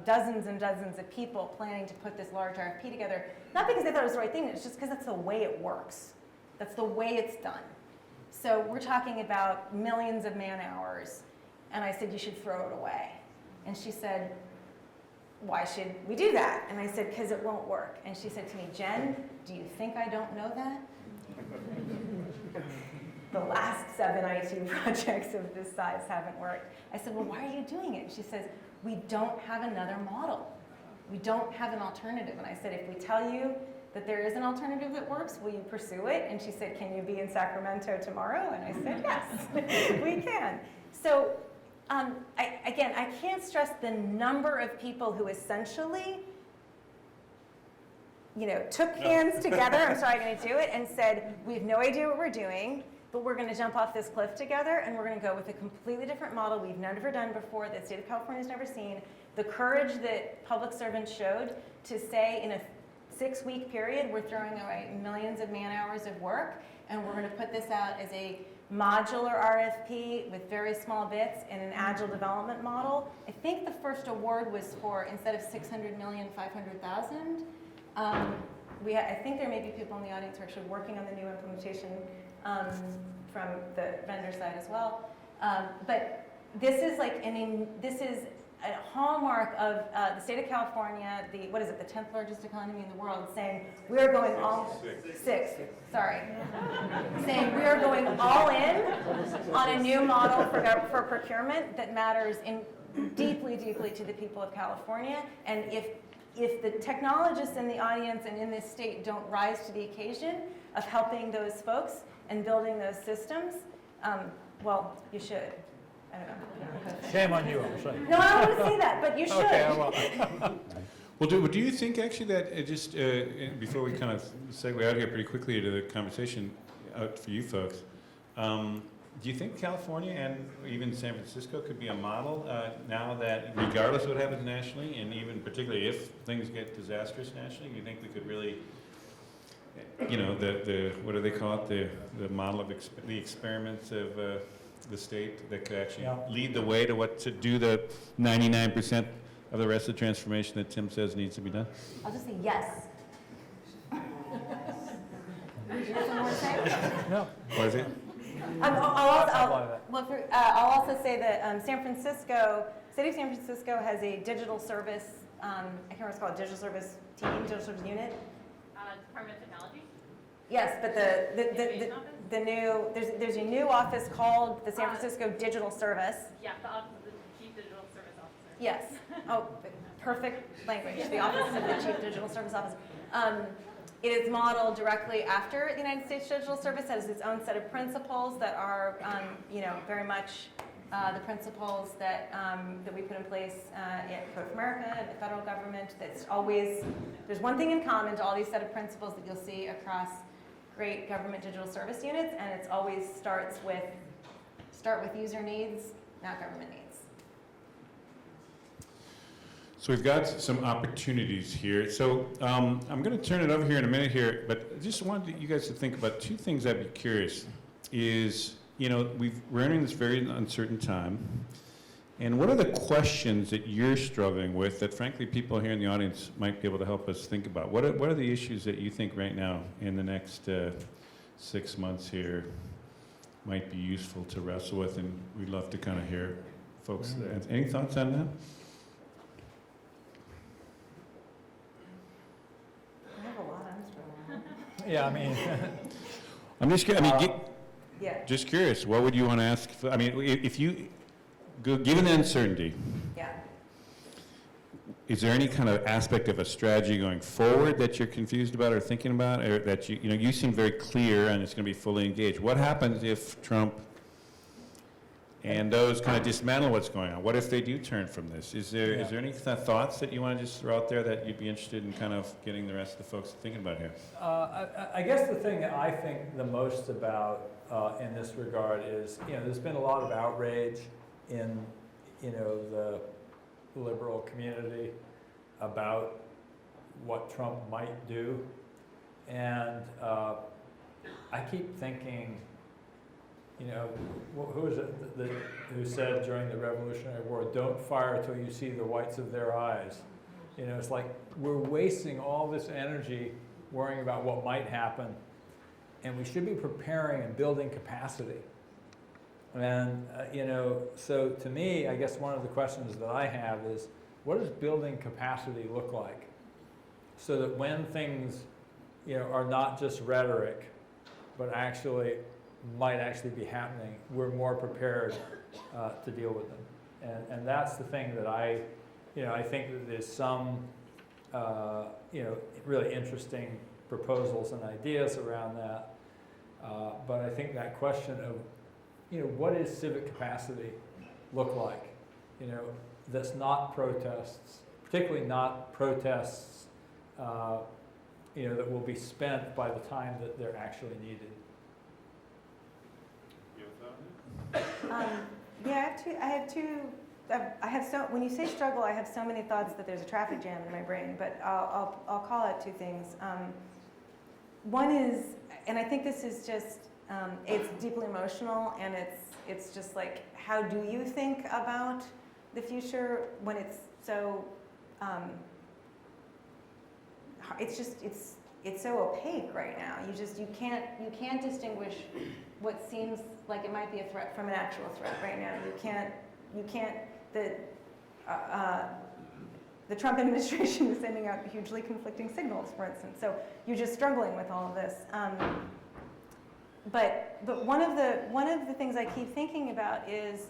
dozens and dozens of people planning to put this large RFP together. Not because they thought it was the right thing, it's just because that's the way it works. That's the way it's done. So we're talking about millions of man hours. And I said, you should throw it away. And she said, why should we do that? And I said, because it won't work. And she said to me, Jen, do you think I don't know that? The last 7 IT projects of this size haven't worked. I said, well, why are you doing it? She says, we don't have another model. We don't have an alternative. And I said, if we tell you that there is an alternative that works, will you pursue it? And she said, can you be in Sacramento tomorrow? And I said, yes, we can. So I can't stress the number of people who essentially, took hands together, I'm sorry, I'm going to do it, and said, we have no idea what we're doing, but we're going to jump off this cliff together, and we're going to go with a completely different model we've never done before, that the state of California's never seen. The courage that public servants showed to say in a 6-week period, we're throwing away millions of man hours of work, and we're going to put this out as a modular RFP with very small bits in an agile development model. I think the first award was for, instead of 600 million, 500,000. I think there may be people in the audience who are actually working on the new implementation from the vendor side as well. But this is this is a hallmark of the state of California, the 10th largest economy in the world, saying we're going all saying we are going all in on a new model for procurement that matters deeply, deeply to the people of California. And if the technologists in the audience and in this state don't rise to the occasion of helping those folks and building those systems, well, you should. I don't know. Shame on you, I'm saying. No, I don't want to say that, but you should. Okay, I will. Well, do you think actually that before we kind of segue out here pretty quickly to the conversation out for you folks, do you think California and even San Francisco could be a model now that regardless of what happens nationally, and even particularly if things get disastrous nationally, do you think we could really you know, the what do they call it? The model of the experiments of the state that could actually Yeah. lead the way to do the 99% of the rest of the transformation that Tim says needs to be done? I'll just say yes. Would you have something more to say? No. What is it? I'll also say that San Francisco, City of San Francisco has a digital service, I can't remember what it's called, digital service team, digital service unit. Department of Technology? Yes, but the new, there's a new office called the San Francisco Digital Service. Yeah, the Office of the Chief Digital Service Officer. Yes. Oh, perfect language, the Office of the Chief Digital Service Officer. It is modeled directly after the United States Digital Service. It has its own set of principles that are, very much the principles that we put in place at Code for America and the federal government. That's always, there's one thing in common to all these set of principles that you'll see across great government digital service units, and it's always start with user needs, not government needs. So we've got some opportunities here. So I'm going to turn it over here in a minute here, but I just wanted you guys to think about two things. I'd be curious is, you know, we're entering this very uncertain time. And what are the questions that you're struggling with that, frankly, people here in the audience might be able to help us think about? What are the issues that you think right now in the next 6 months here might be useful to wrestle with? And we'd love to kind of hear folks. Any thoughts on that? I have a lot I'm struggling with. Yeah, I mean, I'm just curious. Yeah, Just curious. What would you want to ask? I mean, if you, given the uncertainty, yeah. is there any kind of aspect of a strategy going forward that you're confused about or thinking about, or that you seem very clear and it's going to be fully engaged? What happens if Trump and those kind of dismantle what's going on? What if they do turn from this? Is there any thoughts that you want to just throw out there that you'd be interested in kind of getting the rest of the folks thinking about here? I guess the thing that I think the most about in this regard is, there's been a lot of outrage in, the liberal community about what Trump might do. And I keep thinking, who was it who said during the Revolutionary War, don't fire till you see the whites of their eyes? It's like we're wasting all this energy worrying about what might happen, and we should be preparing and building capacity. And, so to me, I guess one of the questions that I have is, what does building capacity look like? So that when things, are not just rhetoric, but might actually be happening, we're more prepared to deal with them. And that's the thing that I think that there's some, really interesting proposals and ideas around that. But I think that question of, what does civic capacity look like? That's not protests, particularly not protests, that will be spent by the time that they're actually needed. When you say struggle, I have so many thoughts that there's a traffic jam in my brain, but I'll call out two things. One is, and I think this is just, it's deeply emotional, and it's just like, how do you think about the future when it's so, it's so opaque right now. You can't distinguish what seems like it might be a threat from an actual threat right now. You can't, the Trump administration is sending out hugely conflicting signals, for instance. So you're just struggling with all of this. But one of the things I keep thinking about is,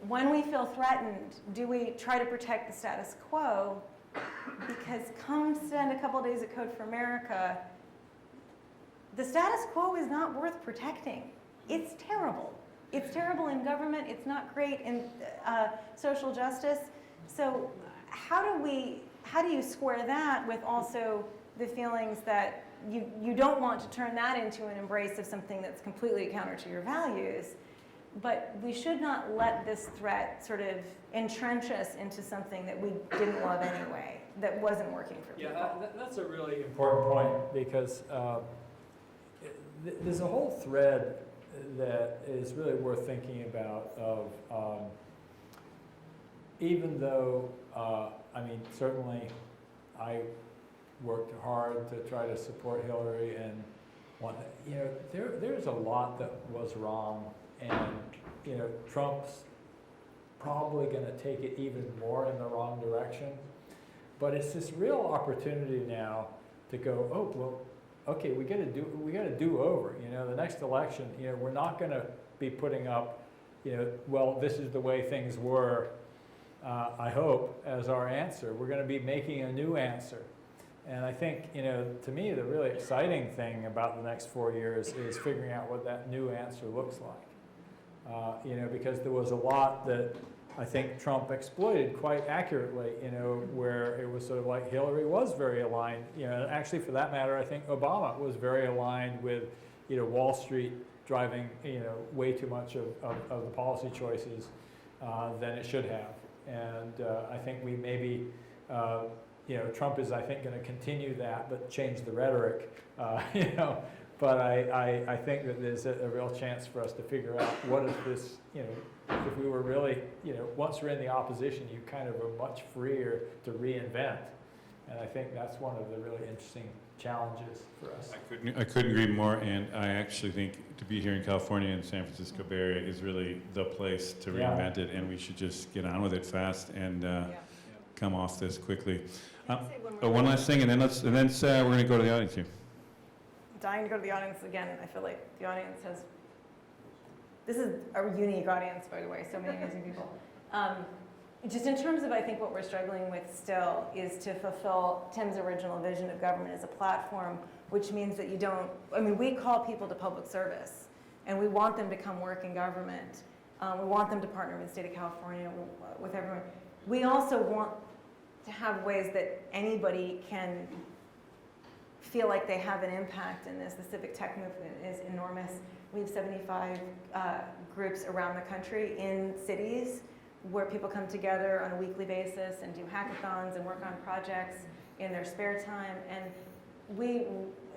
when we feel threatened, do we try to protect the status quo? Because come spend a couple of days at Code for America, the status quo is not worth protecting. It's terrible. It's terrible in government. It's not great in social justice. So how do you square that with also the feelings that you don't want to turn that into an embrace of something that's completely counter to your values? But we should not let this threat sort of entrench us into something that we didn't love anyway, that wasn't working for people. Yeah, that's a really important point because there's a whole thread that is really worth thinking about of even though, I mean, certainly I worked hard to try to support Hillary and you know, there's a lot that was wrong, and you know, Trump's probably going to take it even more in the wrong direction. But it's this real opportunity now to go, oh well, okay, we got to do over. You know, the next election, you know, we're not going to be putting up, you know, well, this is the way things were. I hope as our answer, we're going to be making a new answer. And I think, you know, to me, the really exciting thing about the next 4 years is figuring out what that new answer looks like. You know, because there was a lot that I think Trump exploited quite accurately, you know, where it was sort of like Hillary was very aligned. You know, actually, for that matter, I think Obama was very aligned with, you know, Wall Street driving, you know, way too much of the policy choices than it should have. And I think we maybe, you know, Trump is, I think, going to continue that, but change the rhetoric, you know. But I think that there's a real chance for us to figure out what is this, you know, if we were really, you know, once we're in the opposition, you kind of are much freer to reinvent. And I think that's one of the really interesting challenges for us. I couldn't agree more, and I actually think to be here in California and San Francisco Bay Area is really the place to reinvent it, and we should just get on with it fast and come off this quickly. One last thing, and then we're going to go to the audience here. Dying to go to the audience again. I feel like the audience has, this is a unique audience, by the way, so many amazing people. Just in terms of, I think what we're struggling with still is to fulfill Tim's original vision of government as a platform, which means that you don't, I mean, we call people to public service, and we want them to come work in government. We want them to partner with the state of California, with everyone. We also want to have ways that anybody can feel like they have an impact in this. The civic tech movement is enormous. We have 75 groups around the country in cities where people come together on a weekly basis and do hackathons and work on projects in their spare time. And we,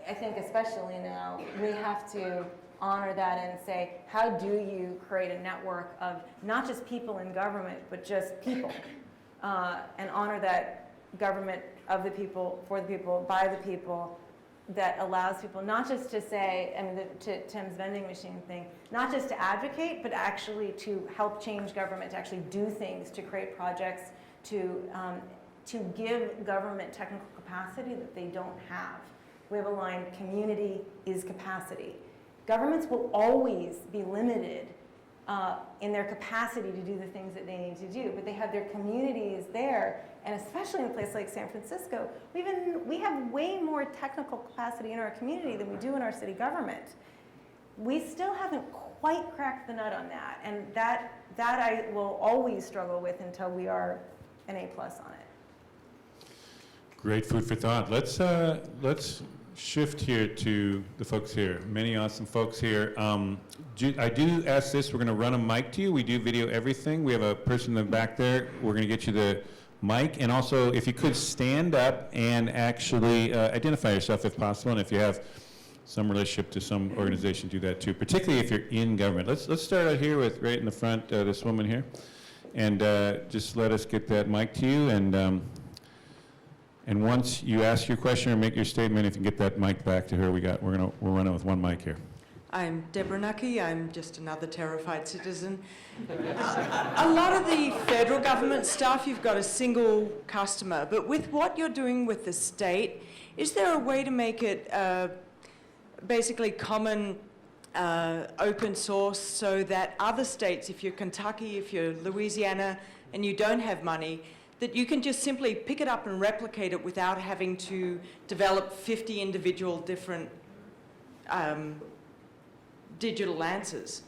I think especially now, we have to honor that and say, how do you create a network of not just people in government, but just people? And honor that government of the people, for the people, by the people, that allows people not just to say, I mean, to Tim's vending machine thing, not just to advocate, but actually to help change government, to actually do things, to create projects, to give government technical capacity that they don't have. We have a line, community is capacity. Governments will always be limited in their capacity to do the things that they need to do, but they have their communities there, and especially in a place like San Francisco, we have way more technical capacity in our community than we do in our city government. We still haven't quite cracked the nut on that, and that I will always struggle with until we are an A+ on it. Great food for thought. Let's shift here to the folks here. Many awesome folks here. I do ask this, we're going to run a mic to you. We do video everything. We have a person in the back there. We're going to get you the mic. And also, if you could stand up and actually identify yourself if possible. And if you have some relationship to some organization, do that too, particularly if you're in government. Let's start out here with right in the front, this woman here. And just let us get that mic to you. And once you ask your question or make your statement, if you can get that mic back to her, we're running with one mic here. I'm Deborah Nucky. I'm just another terrified citizen. A lot of the federal government stuff, you've got a single customer. But with what you're doing with the state, is there a way to make it basically common open source so that other states, if you're Kentucky, if you're Louisiana, and you don't have money, that you can just simply pick it up and replicate it without having to develop 50 individual different digital answers?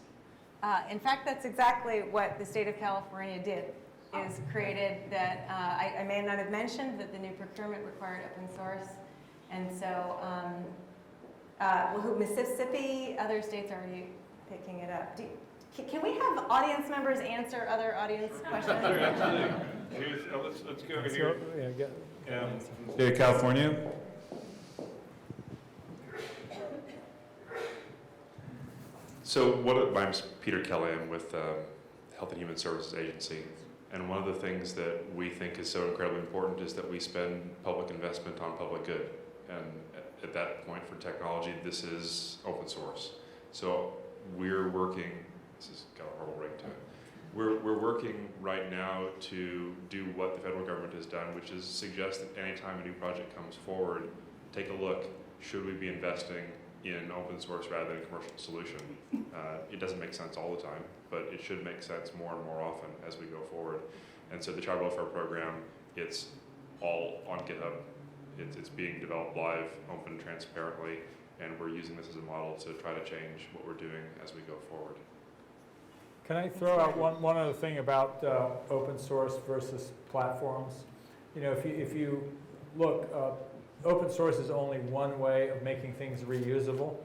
In fact, that's exactly what the state of California did, is created that, I may not have mentioned that the new procurement required open source. And so Mississippi, other states are already picking it up. Can we have audience members answer other audience questions? Sure, absolutely. Let's go over So, here. yeah, State of California. So my name's Peter Kelly. I'm with Health and Human Services Agency. And one of the things that we think is so incredibly important is that we spend public investment on public good. And at that point for technology, this is open source. So we're working, this has got a horrible ring to it. We're working right now to do what the federal government has done, which is suggest that anytime a new project comes forward, take a look, should we be investing in open source rather than a commercial solution? It doesn't make sense all the time, but it should make sense more and more often as we go forward. And so the Child Welfare Program, it's all on GitHub. It's being developed live, open and transparently, and we're using this as a model to try to change what we're doing as we go forward. Can I throw out one other thing about open source versus platforms? You know, if you look, open source is only one way of making things reusable.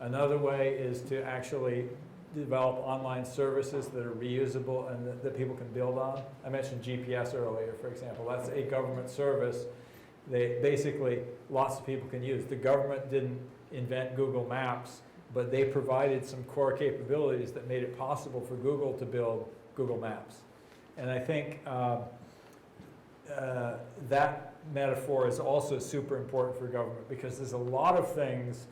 Another way is to actually develop online services that are reusable and that people can build on. I mentioned GPS earlier, for example. That's a government service they basically lots of people can use. The government didn't invent Google Maps, but they provided some core capabilities that made it possible for Google to build Google Maps. And I think that metaphor is also super important for government, because there's a lot of things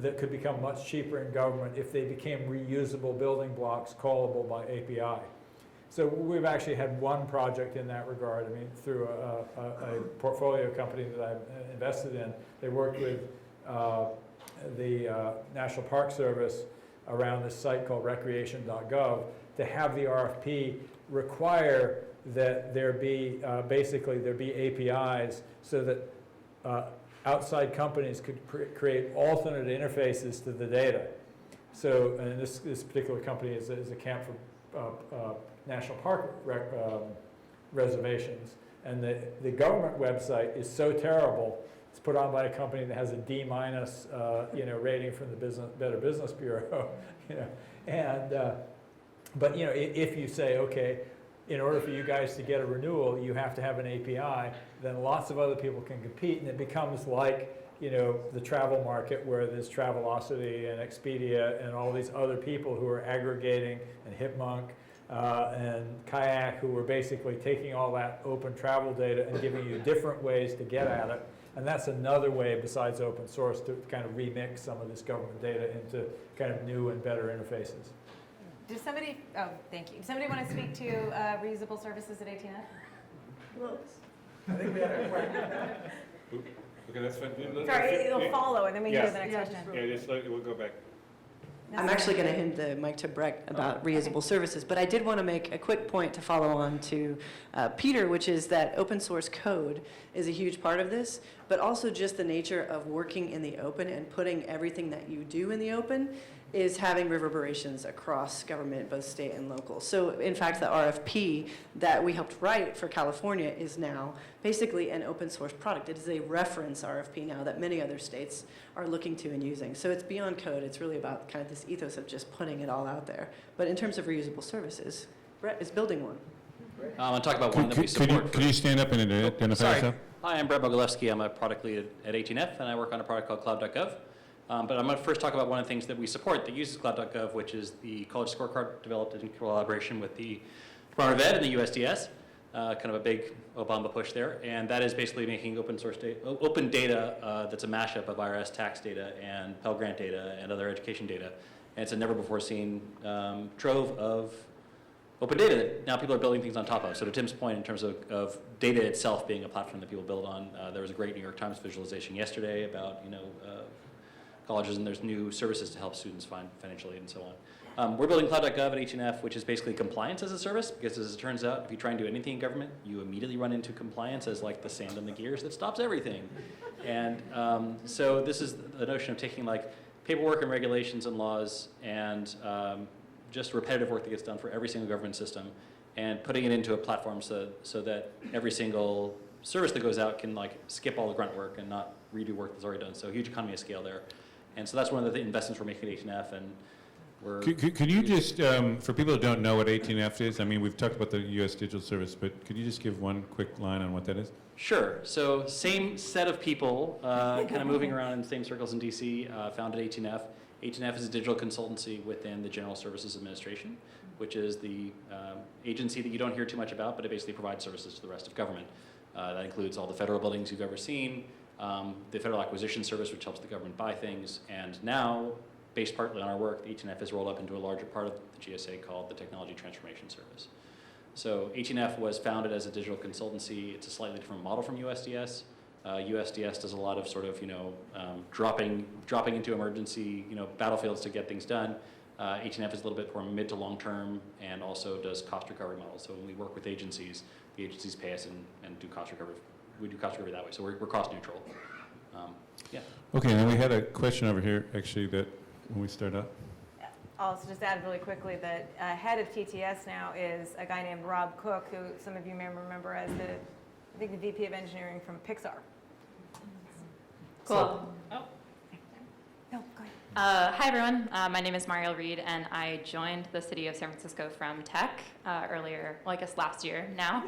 that could become much cheaper in government if they became reusable building blocks callable by API. So we've actually had one project in that regard. I mean, through a portfolio company that I've invested in. They worked with the National Park Service around this site called recreation.gov to have the RFP require that there be, basically there be APIs so that outside companies could create alternate interfaces to the data. So, and this particular company is a camp for national park reservations. And the government website is so terrible. It's put on by a company that has a D-, rating from the Better Business Bureau, And, but if you say, okay, in order for you guys to get a renewal, you have to have an API, then lots of other people can compete, and it becomes like, the travel market where there's Travelocity and Expedia and all these other people who are aggregating, and Hipmunk and Kayak, who are basically taking all that open travel data and giving you different ways to get at it. And that's another way besides open source to kind of remix some of this government data into kind of new and better interfaces. Does somebody, oh, thank you. Does somebody want to speak to reusable services at AT&T? I think we had a Okay, that's fine. Sorry, it'll follow, and then we can go to the next question. Yeah, just we'll go back. I'm actually going to hand the mic to Breck about reusable services, but I did want to make a quick point to follow on to Peter, which is that open source code is a huge part of this, but also just the nature of working in the open and putting everything that you do in the open is having reverberations across government, both state and local. So in fact, the RFP that we helped write for California is now basically an open source product. It is a reference RFP now that many other states are looking to and using. So it's beyond code. It's really about kind of this ethos of just putting it all out there. But in terms of reusable services, Brett is building one. I'm going to talk about one that we support. Could you stand up and identify Sorry. yourself? Hi, I'm Brett Bogolewski. I'm a product lead at AT&F, and I work on a product called cloud.gov. But I'm going to first talk about one of the things that we support that uses cloud.gov, which is the college scorecard developed in collaboration with the Department of Ed and the USDS, kind of a big Obama push there. And that is basically making open data that's a mashup of IRS tax data and Pell Grant data and other education data. And it's a never before seen trove of open data that now people are building things on top of. So to Tim's point, in terms of data itself being a platform that people build on, there was a great New York Times visualization yesterday about colleges, and there's new services to help students find financial aid and so on. We're building cloud.gov at H&F, which is basically compliance as a service, because as it turns out, if you try and do anything in government, you immediately run into compliance as like the sand on the gears that stops everything. And so this is the notion of taking like paperwork and regulations and laws and just repetitive work that gets done for every single government system and putting it into a platform so that every single service that goes out can like skip all the grunt work and not redo work that's already done. So huge economy of scale there. And so that's one of the investments we're making at H&F, and Could you just, for people who don't know what 18F is, I mean, we've talked about the U.S. Digital Service, but could you just give one quick line on what that is? Sure. So same set of people, kind of moving around in the same circles in DC, founded 18F. 18F is a digital consultancy within the General Services Administration, which is the agency that you don't hear too much about, but it basically provides services to the rest of government. That includes all the federal buildings you've ever seen, the Federal Acquisition Service, which helps the government buy things, and now, based partly on our work, the 18F has rolled up into a larger part of the GSA called the Technology Transformation Service. So 18F was founded as a digital consultancy. It's a slightly different model from USDS. USDS does a lot of sort of, dropping into emergency, battlefields to get things done. 18F is a little bit more mid to long term and also does cost recovery models. So when we work with agencies, the agencies pay us and do cost recovery. We do cost recovery that way. So we're cost neutral. Yeah. Okay, and then we had a question over here, actually, that when we start up. I'll also just add really quickly that head of TTS now is a guy named Rob Cook, who some of you may remember as the VP of Engineering from Pixar. Cool. No, go ahead. Hi, everyone. My name is Mariel Reed, and I joined the city of San Francisco from tech earlier, well, I guess last year now.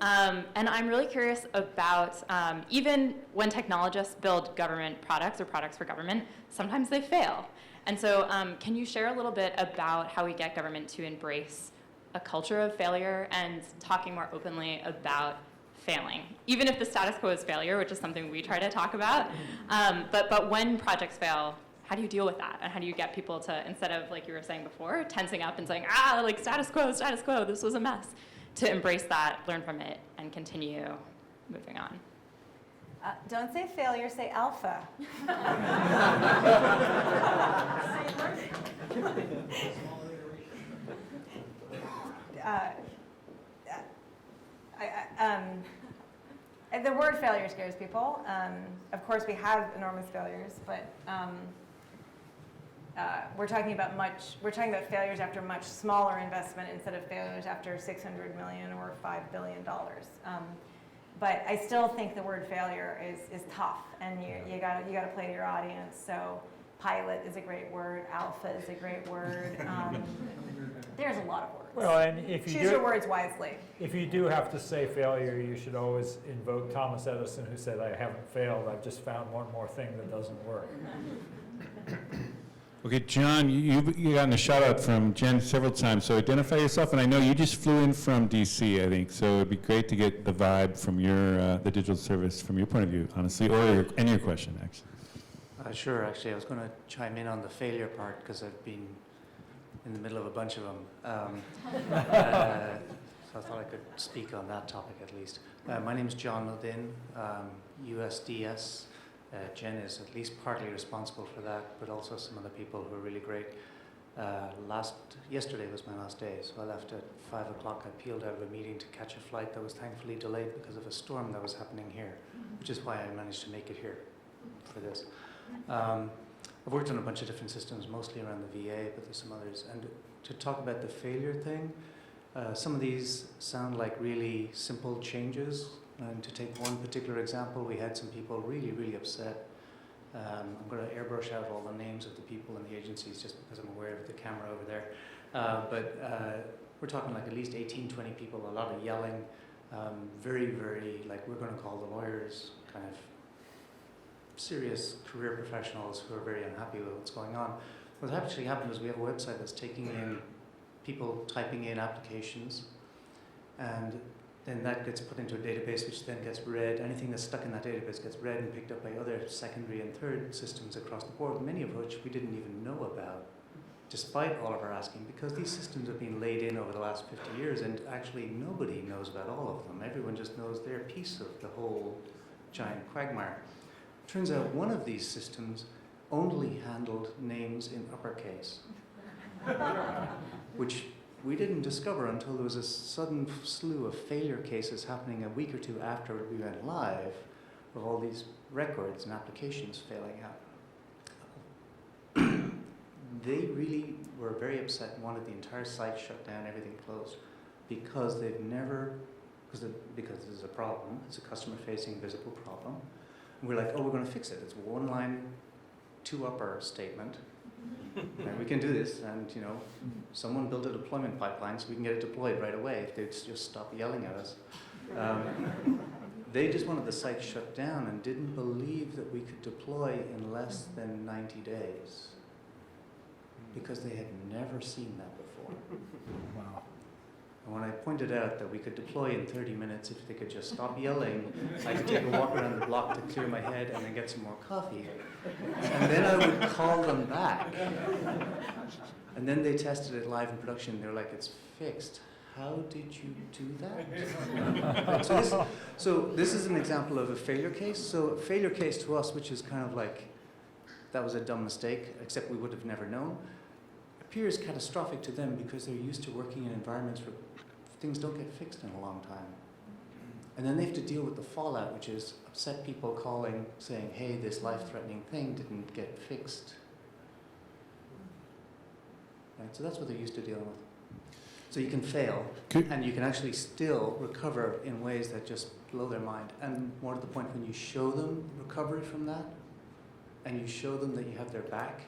And I'm really curious about, even when technologists build government products or products for government, sometimes they fail. And so can you share a little bit about how we get government to embrace a culture of failure and talking more openly about failing, even if the status quo is failure, which is something we try to talk about. But when projects fail, how do you deal with that? And how do you get people to, instead of, like you were saying before, tensing up and saying, like status quo, this was a mess, to embrace that, learn from it, and continue moving on? Don't say failure, say alpha. The word failure scares people. Of course, we have enormous failures, but we're talking about failures after much smaller investment instead of failures after $600 million or $5 billion. But I still think the word failure is tough, and you gotta play to your audience. So pilot is a great word, alpha is a great word. There's a lot of words. Well, and if you choose your words wisely. If you do have to say failure, you should always invoke Thomas Edison, who said, "I haven't failed. I've just found one more thing that doesn't work." Okay, John, you've gotten a shout out from Jen several times, so identify yourself. And I know you just flew in from DC, I think, so it'd be great to get the vibe from your the digital service from your point of view, honestly, or your question, actually. Sure, actually, I was going to chime in on the failure part because I've been in the middle of a bunch of them. So I thought I could speak on that topic at least. My name is John Lodin, USDS. Jen is at least partly responsible for that, but also some other people who are really great. Yesterday was my last day, so I left at 5 o'clock. I peeled out of a meeting to catch a flight that was thankfully delayed because of a storm that was happening here, which is why I managed to make it here for this. I've worked on a bunch of different systems, mostly around the VA, but there's some others. And to talk about the failure thing, some of these sound like really simple changes. And to take one particular example, we had some people really, really upset. I'm going to airbrush out all the names of the people in the agencies just because I'm aware of the camera over there. But we're talking like at least 18, 20 people, a lot of yelling, very, very, like we're going to call the lawyers, kind of serious career professionals who are very unhappy with what's going on. What actually happened is we have a website that's taking in people typing in applications, and then that gets put into a database which then gets read. Anything that's stuck in that database gets read and picked up by other secondary and third systems across the board, many of which we didn't even know about, despite all of our asking, because these systems have been laid in over the last 50 years and actually nobody knows about all of them. Everyone just knows their piece of the whole giant quagmire. Turns out one of these systems only handled names in uppercase, which we didn't discover until there was a sudden slew of failure cases happening a week or two after we went live, of all these records and applications failing out. They really were very upset and wanted the entire site shut down, everything closed, because they've never, because this is a problem, it's a customer-facing visible problem. And we're like, oh, we're going to fix it. It's one line, two upper statement, And we can do this, and you know, someone built a deployment pipeline so we can get it deployed right away if they'd just stop yelling at us. They just wanted the site shut down and didn't believe that we could deploy in less than 90 days because they had never seen that before. Wow. And when I pointed out that we could deploy in 30 minutes if they could just stop yelling, I could take a walk around the block to clear my head and then get some more coffee. And then I would call them back. And then they tested it live in production. They were like, it's fixed. How did you do that? Right, so this is an example of a failure case. So a failure case to us, which is kind of like, that was a dumb mistake, except we would have never known, appears catastrophic to them because they're used to working in environments where things don't get fixed in a long time. And then they have to deal with the fallout, which is upset people calling, saying, hey, this life-threatening thing didn't get fixed. Right, so that's what they're used to dealing with. So you can fail, and you can actually still recover in ways that just blow their mind. And more to the point, when you show them recovery from that, and you show them that you have their back,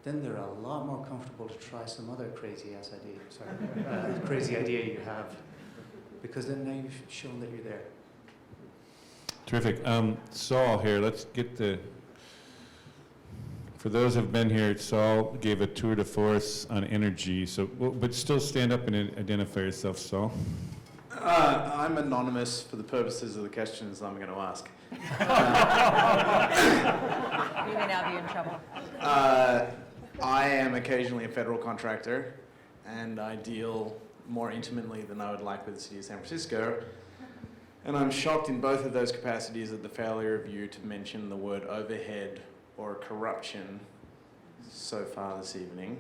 then they're a lot more comfortable to try some other crazy idea you have, because then now you've shown that you're there. Terrific. Saul here, let's get the, for those who've been here, Saul gave a tour de force on energy, so, but still stand up and identify yourself, Saul. I'm anonymous for the purposes of the questions I'm going to ask. You may now be in trouble. I am occasionally a federal contractor, and I deal more intimately than I would like with the city of San Francisco. And I'm shocked in both of those capacities at the failure of you to mention the word overhead or corruption so far this evening.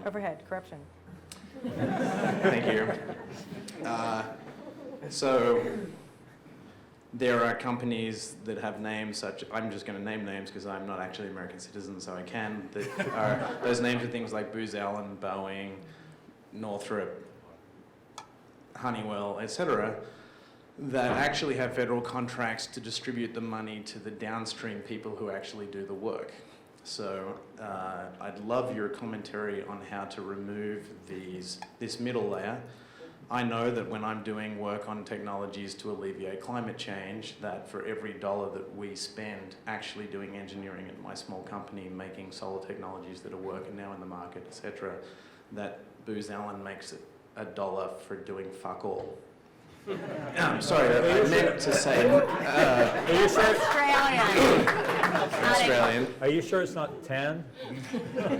Overhead, corruption. Thank you. So there are companies that have names such, I'm just going to name names because I'm not actually an American citizen, so I can, that are, those names are things like Booz Allen, Boeing, Northrop, Honeywell, etc., that actually have federal contracts to distribute the money to the downstream people who actually do the work. So I'd love your commentary on how to remove this middle layer. I know that when I'm doing work on technologies to alleviate climate change, that for every dollar that we spend actually doing engineering at my small company, making solar technologies that are working now in the market, etc., that Booz Allen makes $1 for doing fuck all. Sorry, I meant to say Australian. Are you sure it's not 10?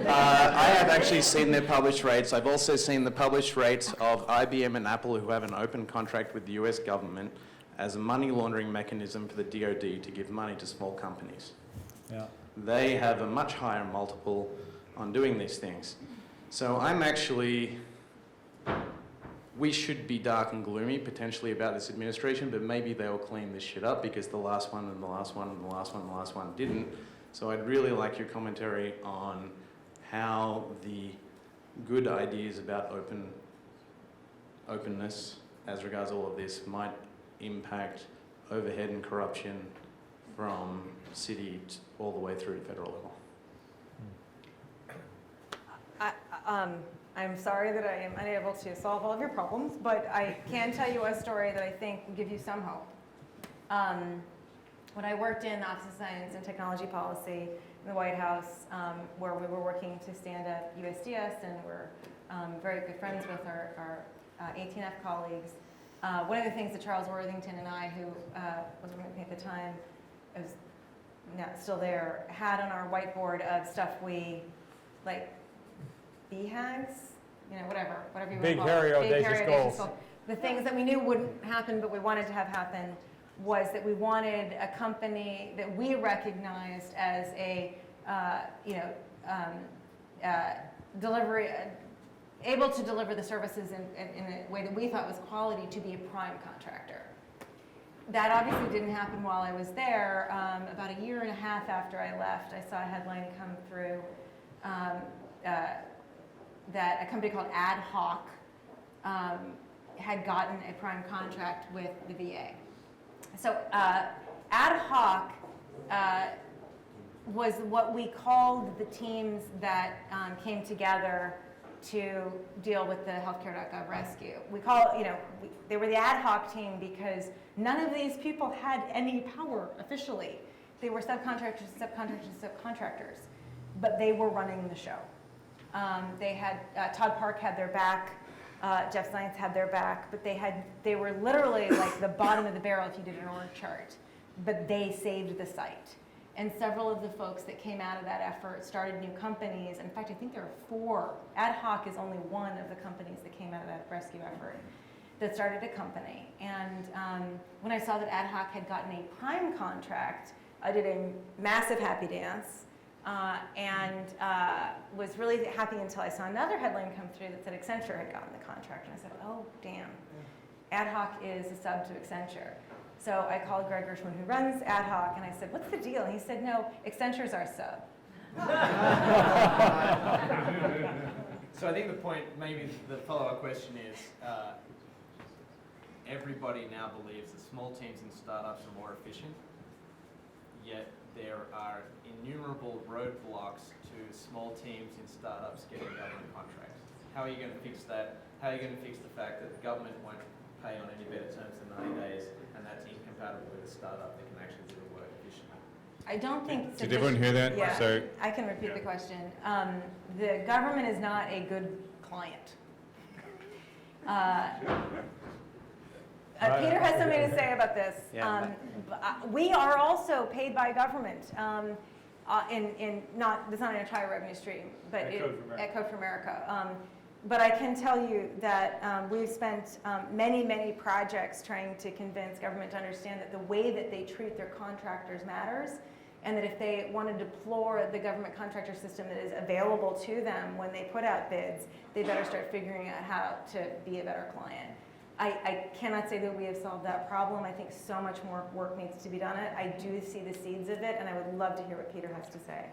I have actually seen their published rates. I've also seen the published rates of IBM and Apple, who have an open contract with the US government as a money laundering mechanism for the DoD to give money to small companies. Yeah. They have a much higher multiple on doing these things. So I'm actually, we should be dark and gloomy potentially about this administration, but maybe they'll clean this shit up because the last one and the last one and the last one and the last one didn't. So I'd really like your commentary on how the good ideas about openness as regards all of this might impact overhead and corruption from city all the way through to federal level. I'm sorry that I am unable to solve all of your problems, but I can tell you a story that I think will give you some hope. When I worked in the Office of Science and Technology Policy in the White House, where we were working to stand up USDS and we're very good friends with our 18F colleagues, one of the things that Charles Worthington and I, who was with me at the time, was not still there, had on our whiteboard of stuff we, like, BHAGs, you know, whatever you want to call it. Big, hairy, audacious goals. The things that we knew wouldn't happen, but we wanted to have happen, was that we wanted a company that we recognized as a, delivery, able to deliver the services in a way that we thought was quality, to be a prime contractor. That obviously didn't happen while I was there. About a year and a half after I left, I saw a headline come through that a company called Ad Hoc had gotten a prime contract with the VA. So Ad Hoc was what we called the teams that came together to deal with the healthcare.gov rescue. We call, they were the ad hoc team because none of these people had any power officially. They were subcontractors, but they were running the show. They had, Todd Park had their back, Jeff Science had their back, but they were literally like the bottom of the barrel if you did an org chart, but they saved the site. And several of the folks that came out of that effort started new companies. In fact, I think there are 4. Ad hoc is only one of the companies that came out of that rescue effort that started a company. And when I saw that Ad hoc had gotten a prime contract, I did a massive happy dance and was really happy until I saw another headline come through that said Accenture had gotten the contract. And I said, oh, damn. Ad hoc is a sub to Accenture. So I called Greg Gershwin, who runs Ad hoc, and I said, what's the deal? And he said, no, Accenture's our sub. So I think the point, maybe the follow-up question is, everybody now believes that small teams and startups are more efficient, yet there are innumerable roadblocks to small teams and startups getting government contracts. How are you going to fix that? How are you going to fix the fact that the government won't pay on any better terms than 90 days, and that's incompatible with a startup that can actually do the work efficiently? I don't think... Did everyone hear that? Yeah, Sorry. I can repeat the question. The government is not a good client. Peter has something to say about this. We are also paid by government in not, it's not an entire revenue stream, but at Code for America. But I can tell you that we've spent many, many projects trying to convince government to understand that the way that they treat their contractors matters, and that if they want to deplore the government contractor system that is available to them when they put out bids, they better start figuring out how to be a better client. I cannot say that we have solved that problem. I think so much more work needs to be done. I do see the seeds of it, and I would love to hear what Peter has to say.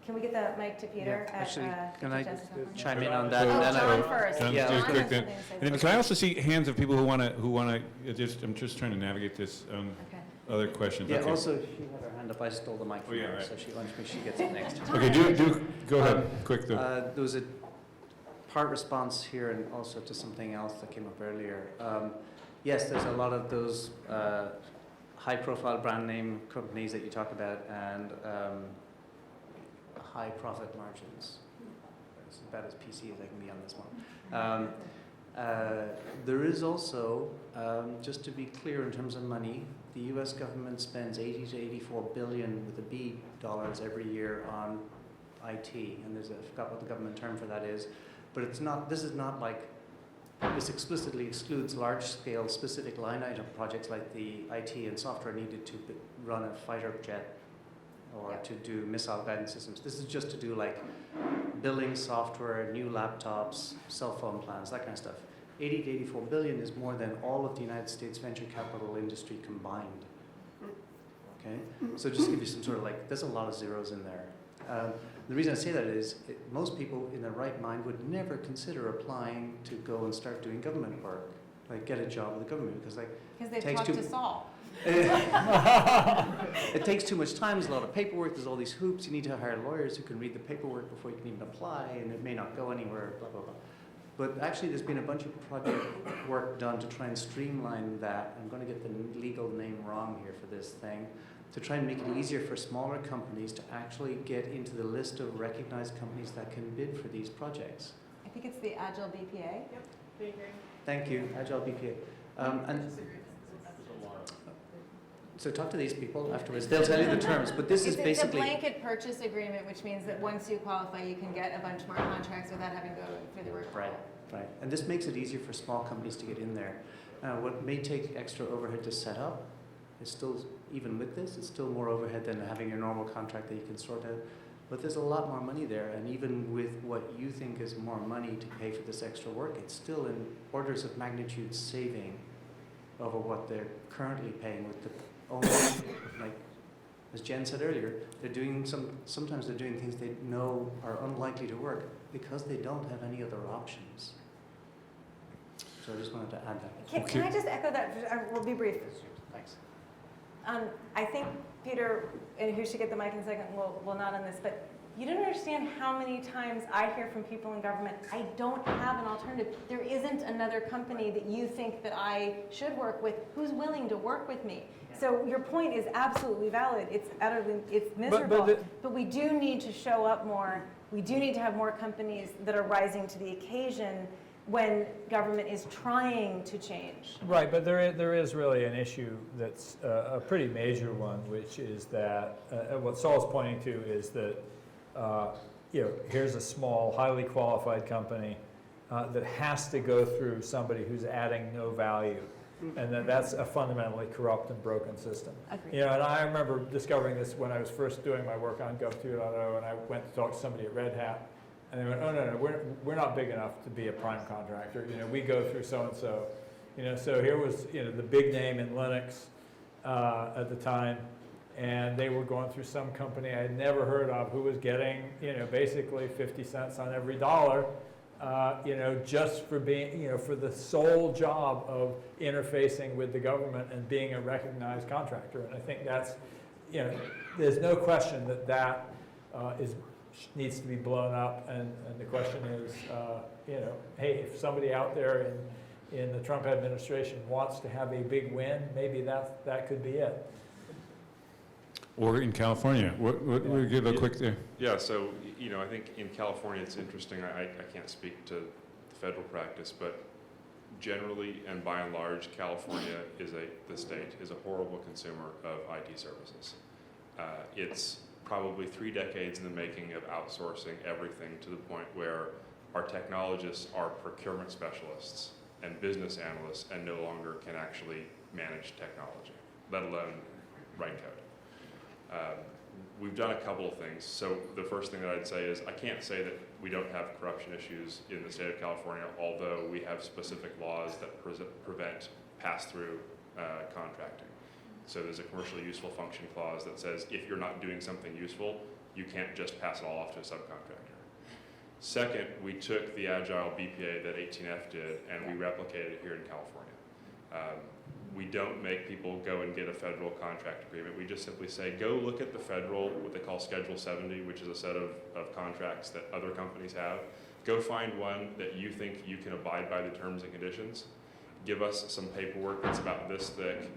Can we get the mic to Peter? Yeah, actually, can I Jessica? chime in on that? Oh, And then John first. John, Yeah. do a John quick has then. something to say And then can I also see hands of people who want to? I'm just trying to navigate this. Okay. Other questions. Yeah, Okay. also, she had her hand up, I stole the mic from her, so she wants me, she gets it next. Okay, go ahead, quick though. There was a part response here and also to something else that came up earlier. Yes, there's a lot of those high-profile brand name companies that you talk about and high profit margins. It's about as PC as I can be on this one. There is also, just to be clear in terms of money, the US government spends 80 to 84 billion with a B dollars every year on IT, and I forgot what the government term for that is, but it's not, this is not like, this explicitly excludes large-scale specific line item projects like the IT and software needed to run a fighter jet or to do missile guidance systems. This is just to do like billing software, new laptops, cell phone plans, that kind of stuff. 80 to 84 billion is more than all of the United States venture capital industry combined. Okay, so just to give you some sort of like, there's a lot of zeros in there. The reason I say that is most people in their right mind would never consider applying to go and start doing government work, like get a job with the government, because like they've talked to Saul. It takes too much time. There's a lot of paperwork. There's all these hoops. You need to hire lawyers who can read the paperwork before you can even apply, and it may not go anywhere. Blah blah blah. But actually, there's been a bunch of project work done to try and streamline that. I'm going to get the legal name wrong here for this thing. To try and make it easier for smaller companies to actually get into the list of recognized companies that can bid for these projects. I think it's the Agile BPA. Yep. Thank you, Agile BPA. So talk to these people afterwards. They'll tell you the terms, but this is basically... It's a blanket purchase agreement, which means that once you qualify, you can get a bunch more contracts without having to go through the rigmarole. Right, right. And this makes it easier for small companies to get in there. What may take extra overhead to set up is still, even with this, it's still more overhead than having your normal contract that you can sort out. But there's a lot more money there, and even with what you think is more money to pay for this extra work, it's still in orders of magnitude saving over what they're currently paying with the only, like, as Jen said earlier, they're doing sometimes they're doing things they know are unlikely to work because they don't have any other options. So I just wanted to add that. Can I just echo that? We'll be brief. Thanks. I think, Peter, and who should get the mic in a second, will nod on this, but you don't understand how many times I hear from people in government, I don't have an alternative. There isn't another company that you think that I should work with who's willing to work with me. So your point is absolutely valid. It's miserable, but we do need to show up more. We do need to have more companies that are rising to the occasion when government is trying to change. Right, but there is really an issue that's a pretty major one, which is that what Saul's pointing to is that here's a small, highly qualified company that has to go through somebody who's adding no value, and that's a fundamentally corrupt and broken system. Agreed. And I remember discovering this when I was first doing my work on Gov 2.0, and I went to talk to somebody at Red Hat. And they went, oh, no, we're not big enough to be a prime contractor. We go through so-and-so. So here was, the big name in Linux at the time, and they were going through some company I had never heard of who was getting, basically 50 cents on every dollar, just for being, for the sole job of interfacing with the government and being a recognized contractor. And I think that's, there's no question that needs to be blown up, and the question is, hey, if somebody out there in the Trump administration wants to have a big win, maybe that could be it. Or in California, we'll give a quick there. Yeah, so, I think in California it's interesting. I can't speak to the federal practice, but generally and by and large, California the state is a horrible consumer of IT services. It's probably 3 decades in the making of outsourcing everything to the point where our technologists are procurement specialists and business analysts and no longer can actually manage technology, let alone write code. We've done a couple of things. So the first thing that I'd say is I can't say that we don't have corruption issues in the state of California, although we have specific laws that prevent pass-through contracting. So there's a commercially useful function clause that says if you're not doing something useful, you can't just pass it all off to a subcontractor. Second, we took the Agile BPA that 18F did and we replicated it here in California. We don't make people go and get a federal contract agreement. We just simply say, go look at the federal, what they call Schedule 70, which is a set of contracts that other companies have. Go find one that you think you can abide by the terms and conditions. Give us some paperwork that's about this thick,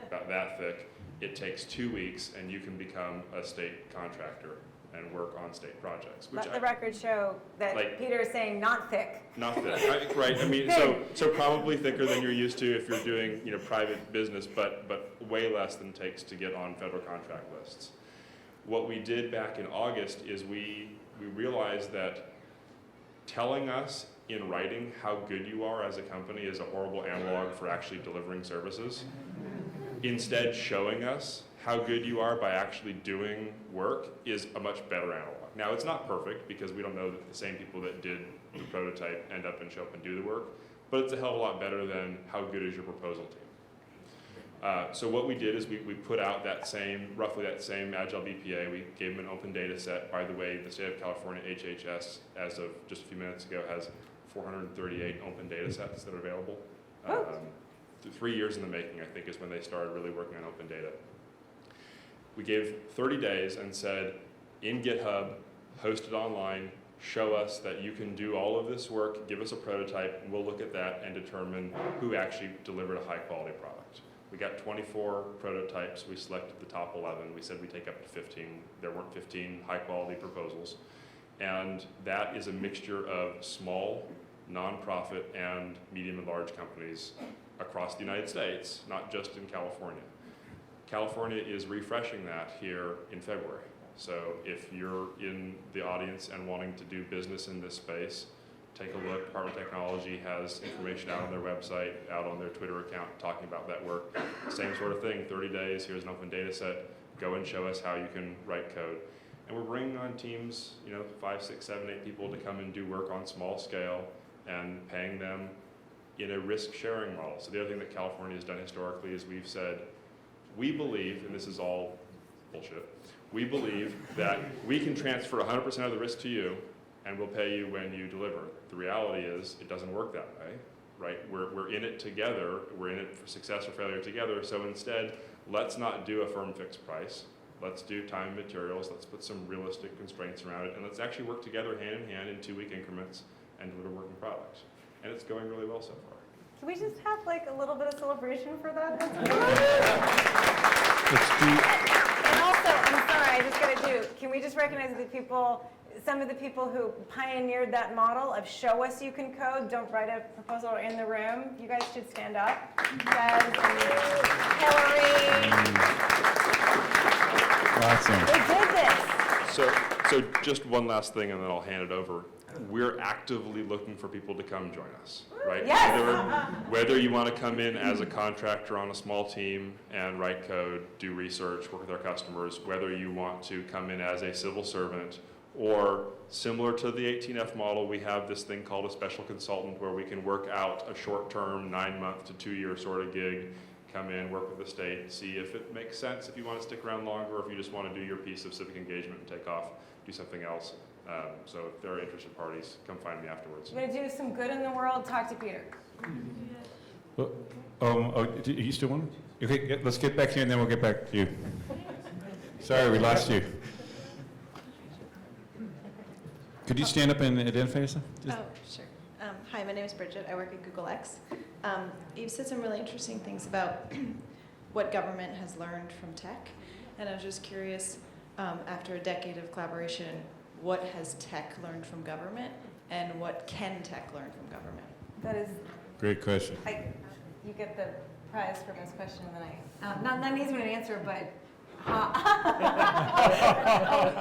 about that thick. It takes 2 weeks and you can become a state contractor and work on state projects. Let the record show that Peter is saying not thick. Not thick, right? I mean, so probably thicker than you're used to if you're doing private business, but way less than it takes to get on federal contract lists. What we did back in August is we realized that telling us in writing how good you are as a company is a horrible analog for actually delivering services. Instead, showing us how good you are by actually doing work is a much better analog. Now, it's not perfect because we don't know that the same people that did the prototype end up and show up and do the work, but it's a hell of a lot better than how good is your proposal team. So what we did is we put out roughly that same Agile BPA. We gave them an open data set. By the way, the state of California, HHS, as of just a few minutes ago, has 438 open data sets that are available. 3 years in the making, I think, is when they started really working on open data. We gave 30 days and said, in GitHub, host it online, show us that you can do all of this work, give us a prototype, and we'll look at that and determine who actually delivered a high-quality product. We got 24 prototypes. We selected the top 11. We said we'd take up to 15. There weren't 15 high-quality proposals. And that is a mixture of small, nonprofit, and medium and large companies across the United States, not just in California. California is refreshing that here in February. So if you're in the audience and wanting to do business in this space, take a look. Department of Technology has information out on their website, out on their Twitter account, talking about that work. Same sort of thing, 30 days, here's an open data set, go and show us how you can write code. And we're bringing on teams, 5, 6, 7, 8 people to come and do work on small scale and paying them in a risk-sharing model. So the other thing that California has done historically is we've said, we believe, and this is all bullshit, we believe that we can transfer 100% of the risk to you and we'll pay you when you deliver. The reality is it doesn't work that way. right? We're in it together. We're in it for success or failure together. So instead, let's not do a firm fixed price. Let's do time and materials. Let's put some realistic constraints around it. And let's actually work together hand in hand in 2-week increments and deliver working products. And it's going really well so far. Can we just have like a little bit of celebration for that? And also, I'm sorry, I just gotta do, can we just recognize the people, some of the people who pioneered that model of show us you can code, don't write a proposal in the room. You guys should stand up. Guys, Hillary. Awesome. They did this. So just one last thing and then I'll hand it over. We're actively looking for people to come join us, right? Yes. Whether you want to come in as a contractor on a small team and write code, do research, work with our customers, whether you want to come in as a civil servant, or similar to the 18F model, we have this thing called a special consultant where we can work out a short-term 9-month to 2-year sort of gig, come in, work with the state, see if it makes sense, if you want to stick around longer, or if you just want to do your piece of civic engagement and take off, do something else. So if there are interested parties, come find me afterwards. You want to do some good in the world? Talk to Peter. Do you still want? Okay, let's get back here and then we'll get back to you. Sorry, we lost you. Could you stand up and identify yourself? Oh, sure. Hi, my name is Bridget. I work at Google X. You've said some really interesting things about what government has learned from tech. And I was just curious, after a decade of collaboration, what has tech learned from government and what can tech learn from government? That is Great question. You get the prize for best question of the night. Not an easy one to answer, but oh,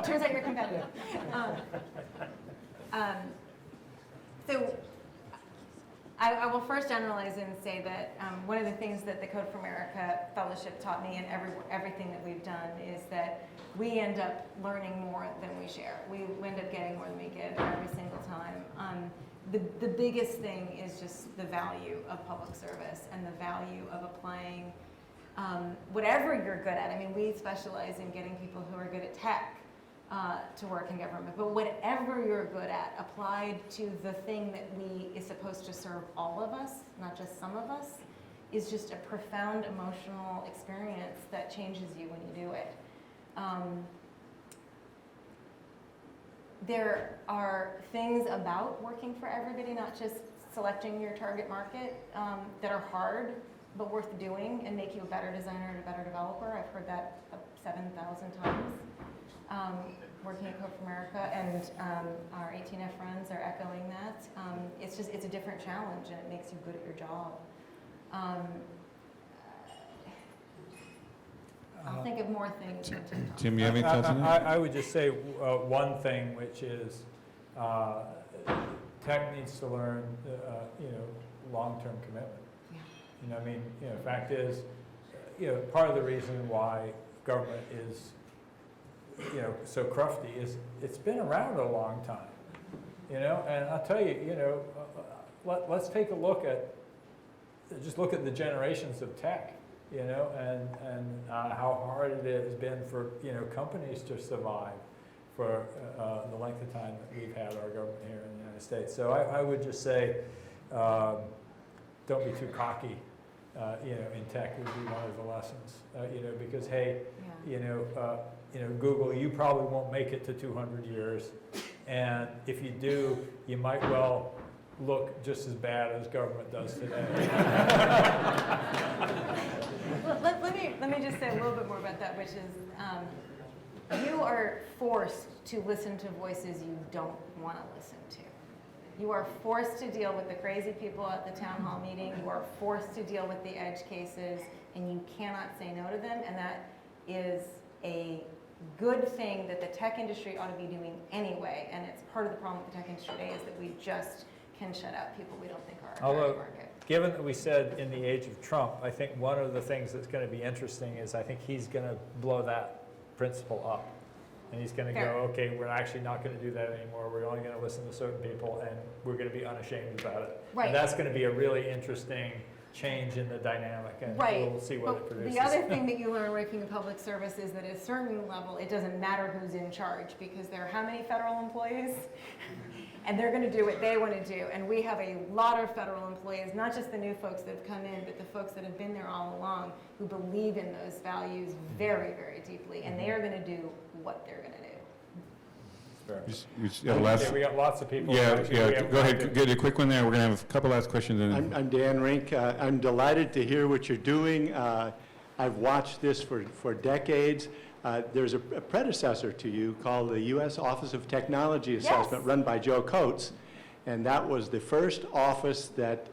turns out you're competitive. So I will first generalize and say that one of the things that the Code for America Fellowship taught me and everything that we've done is that we end up learning more than we share. We end up getting more than we give every single time. The biggest thing is just the value of public service and the value of applying whatever you're good at. I mean, we specialize in getting people who are good at tech to work in government, but whatever you're good at applied to the thing that is supposed to serve all of us, not just some of us, is just a profound emotional experience that changes you when you do it. There are things about working for everybody, not just selecting your target market, that are hard but worth doing and make you a better designer and a better developer. I've heard that 7,000 times. Working at Code for America, and our 18F friends are echoing that. It's a different challenge, and it makes you good at your job. I'll think of more things. Tim, you have any thoughts on that? I would just say one thing, which is tech needs to learn, long-term commitment. Yeah. I mean, the fact is, part of the reason why government is, so crufty is it's been around a long time, and I'll tell you, let's take a look at, just look at the generations of tech, and how hard it has been for, companies to survive for the length of time that we've had our government here in the United States. So I would just say, don't be too cocky, in tech would be one of the lessons, because hey, Google, you probably won't make it to 200 years, and if you do, you might well look just as bad as government does today. Let me just say a little bit more about that, which is you are forced to listen to voices you don't want to listen to. You are forced to deal with the crazy people at the town hall meeting. You are forced to deal with the edge cases, and you cannot say no to them, and that is a good thing that the tech industry ought to be doing anyway, and it's part of the problem with the tech industry today is that we just can shut out people we don't think are our target market. Given that we said in the age of Trump, I think one of the things that's going to be interesting is I think he's going to blow that principle up. And he's going to go, okay, we're actually not going to do that anymore. We're only going to listen to certain people, and we're going to be unashamed about it. Right. And that's going to be a really interesting change in the dynamic, and Right. we'll see what it But produces. the other thing that you learn working in public service is that at a certain level, it doesn't matter who's in charge, because there are how many federal employees? And they're going to do what they want to do. And we have a lot of federal employees, not just the new folks that have come in, but the folks that have been there all along, who believe in those values very, very deeply. And they are going to do what they're going to do. Okay, we got lots of people. Actually, we have Go ahead, get a quick one there. We're going to have a couple last questions. And I'm Dan Rink. I'm delighted to hear what you're doing. I've watched this for decades. There's a predecessor to you called the U.S. Office of Technology Assessment, run by Joe Coates, and that was the first office that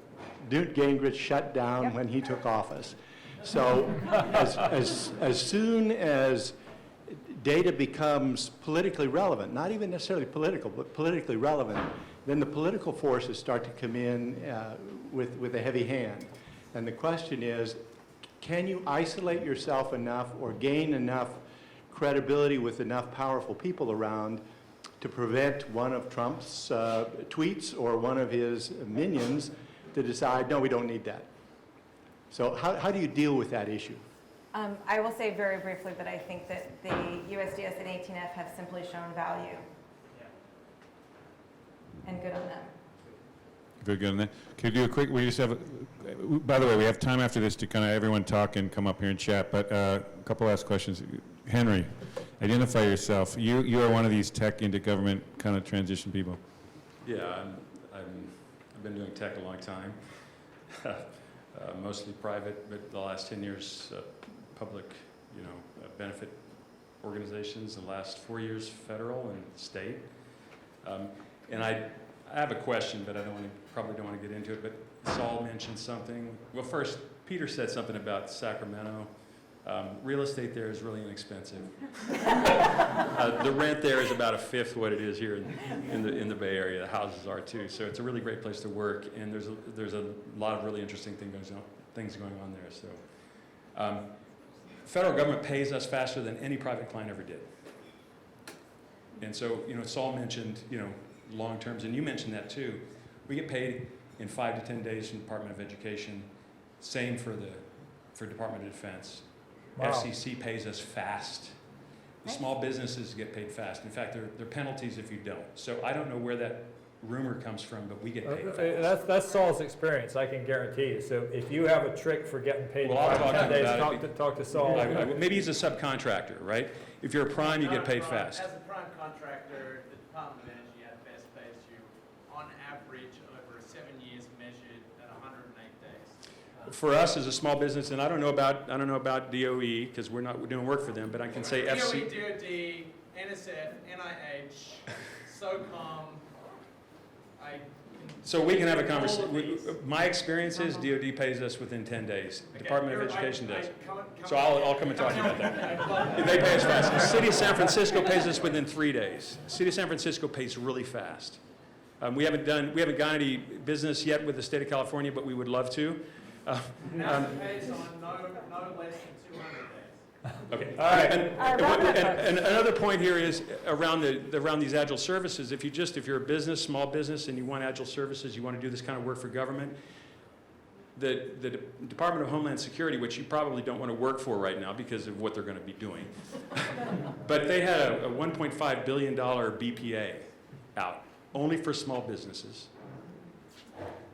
Newt Gingrich shut down when he took office. So as soon as data becomes politically relevant, not even necessarily political, but politically relevant, then the political forces start to come in with a heavy hand. And the question is, can you isolate yourself enough or gain enough credibility with enough powerful people around to prevent one of Trump's tweets or one of his minions to decide, no, we don't need that? So how do you deal with that issue? I will say very briefly that I think that the USDS and 18F have simply shown value. And good on them. very good on that. Can you do a quick, we just have, by the way, we have time after this to kind of everyone talk and come up here and chat, but a couple last questions. Henry, identify yourself. You are one of these tech into government kind of transition people. Yeah, I've been doing tech a long time, mostly private, but the last 10 years public, benefit organizations, the last 4 years federal and state. And I have a question, but probably don't want to get into it, but Saul mentioned something. Well, first, Peter said something about Sacramento. Real estate there is really inexpensive. The rent there is about a fifth what it is here in the Bay Area. The houses are too, so it's a really great place to work, and there's a lot of really interesting things going on there. So, federal government pays us faster than any private client ever did. And so, Saul mentioned, long terms, and you mentioned that too. We get paid in 5 to 10 days from the Department of Education. Same for Department of Defense. Wow. FCC pays us fast. The small businesses get paid fast. In fact, there are penalties if you don't. So I don't know where that rumor comes from, but we get paid fast. That's Saul's experience, I can guarantee you. So if you have a trick for getting paid in Well, I'll 5 to 10 days, talk to talk to Saul. Maybe he's a subcontractor, right? If you're a prime, you get paid fast. As a prime contractor, the Department of Energy at best pays you, on average, over 7 years, measured at 108 days. For us as a small business, and I don't know about DOE because we're doing work for them, but I can say DOE, FC. DOD, NSF, NIH, SOCOM. So we can have a conversation. My experience is DOD pays us within 10 days. Department of Education does. So I'll come and talk to you about that. They pay us fast. The City of San Francisco pays us within 3 days. The City of San Francisco pays really fast. We haven't got any business yet with the state of California, but we would love to. NASA pays on no less than 200 days. Okay. All right. And another point here is around these agile services. If you're a business, small business, and you want agile services, you want to do this kind of work for government, the Department of Homeland Security, which you probably don't want to work for right now because of what they're going to be doing, but they had a $1.5 billion BPA out only for small businesses.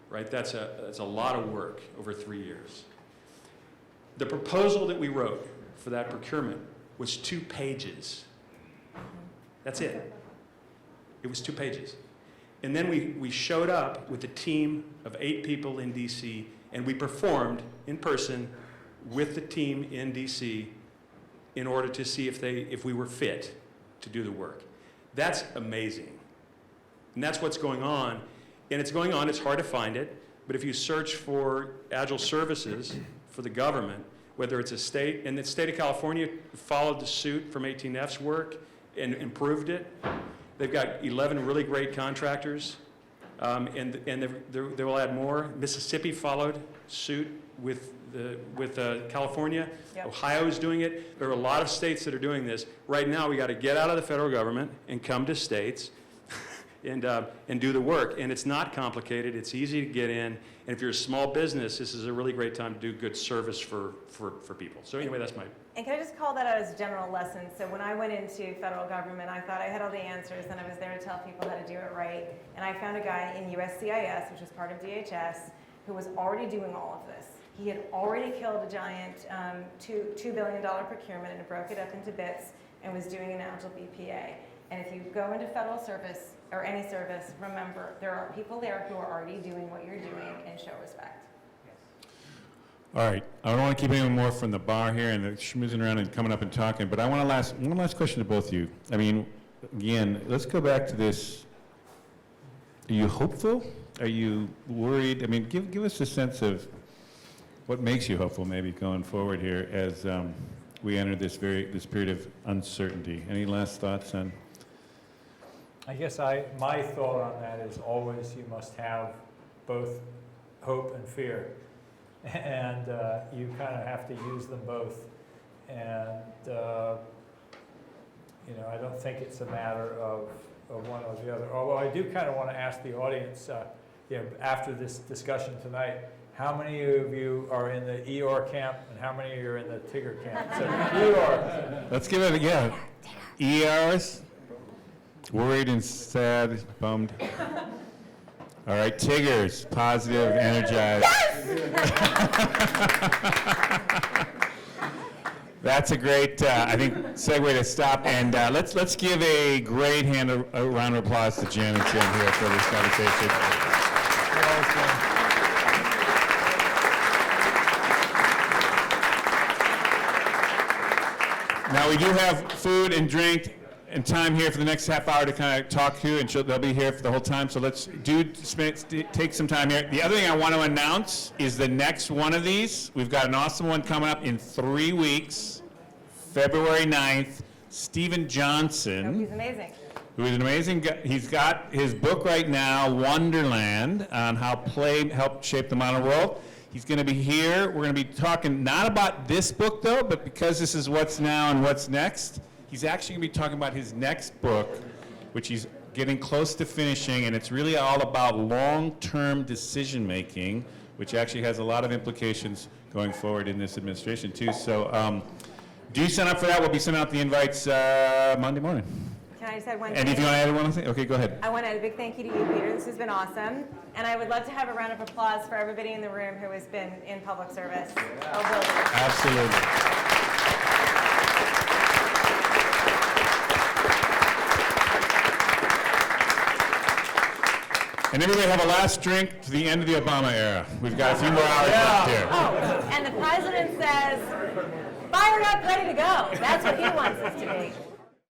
Right? That's a lot of work over 3 years. The proposal that we wrote for that procurement was 2 pages. That's it. It was 2 pages. And then we showed up with a team of 8 people in DC, and we performed in person with the team in DC in order to see if we were fit to do the work. That's amazing. And that's what's going on. And it's going on, it's hard to find it, but if you search for agile services for the government, whether it's a state, and the state of California followed the suit from 18F's work and improved it. They've got 11 really great contractors, and they will add more. Mississippi followed suit with California. Yep. Ohio is doing it. There are a lot of states that are doing this. Right now, we got to get out of the federal government and come to states and do the work. And it's not complicated, it's easy to get in, and if you're a small business, this is a really great time to do good service for people. So anyway, that's my... And can I just call that out as a general lesson? So when I went into federal government, I thought I had all the answers, and I was there to tell people how to do it right. And I found a guy in USCIS, which is part of DHS, who was already doing all of this. He had already killed a giant $2 billion procurement and broke it up into bits and was doing an agile BPA. And if you go into federal service or any service, remember, there are people there who are already doing what you're doing, and show respect. All right, I don't want to keep anyone more from the bar here and schmoozing around and coming up and talking, but I want to ask one last question to both of you. I mean, again, let's go back to this. Are you hopeful? Are you worried? I mean, give us a sense of what makes you hopeful maybe going forward here as we enter this period of uncertainty. Any last thoughts on? I guess my thought on that is always you must have both hope and fear. And you kind of have to use them both. And, you know, I don't think it's a matter of one or the other. Although I do kind of want to ask the audience, you know, after this discussion tonight, how many of you are in the Eeyore camp and how many are in the Tigger camp? So Eeyore. Let's give it again. ERs, worried and sad, bummed. All right, Tiggers, positive, energized. That's a great, I think, segue to stop. And let's give a great a round of applause to Jen and Tim here for this conversation. Now we do have food and and time here for the next half hour to kind of talk to, and they'll be here for the whole time. So let's take some time here. The other thing I want to announce is the next one of these. We've got an awesome one coming up in 3 weeks, February 9th. Stephen Johnson. Oh, he's amazing. Who is an amazing guy. He's got his book right now, Wonderland, on how play helped shape the modern world. He's going to be here. We're going to be talking not about this book, though, but because this is what's now and what's next, he's actually going to be talking about his next book, which he's getting close to finishing, and it's really all about long-term decision-making, which actually has a lot of implications going forward in this administration, too. So do sign up for that. We'll be sending out the invites Monday morning. Can I just add one And thing? if you want to add one thing? Okay, go ahead. I want to add a big thank you to you, Peter. This has been awesome. And I would love to have a round of applause for everybody in the room who has been in public service. Absolutely. And everybody have a last drink to the end of the Obama era. We've got a few more hours left here. Oh, and the president says, fired up, ready to go. That's what he wants us to be.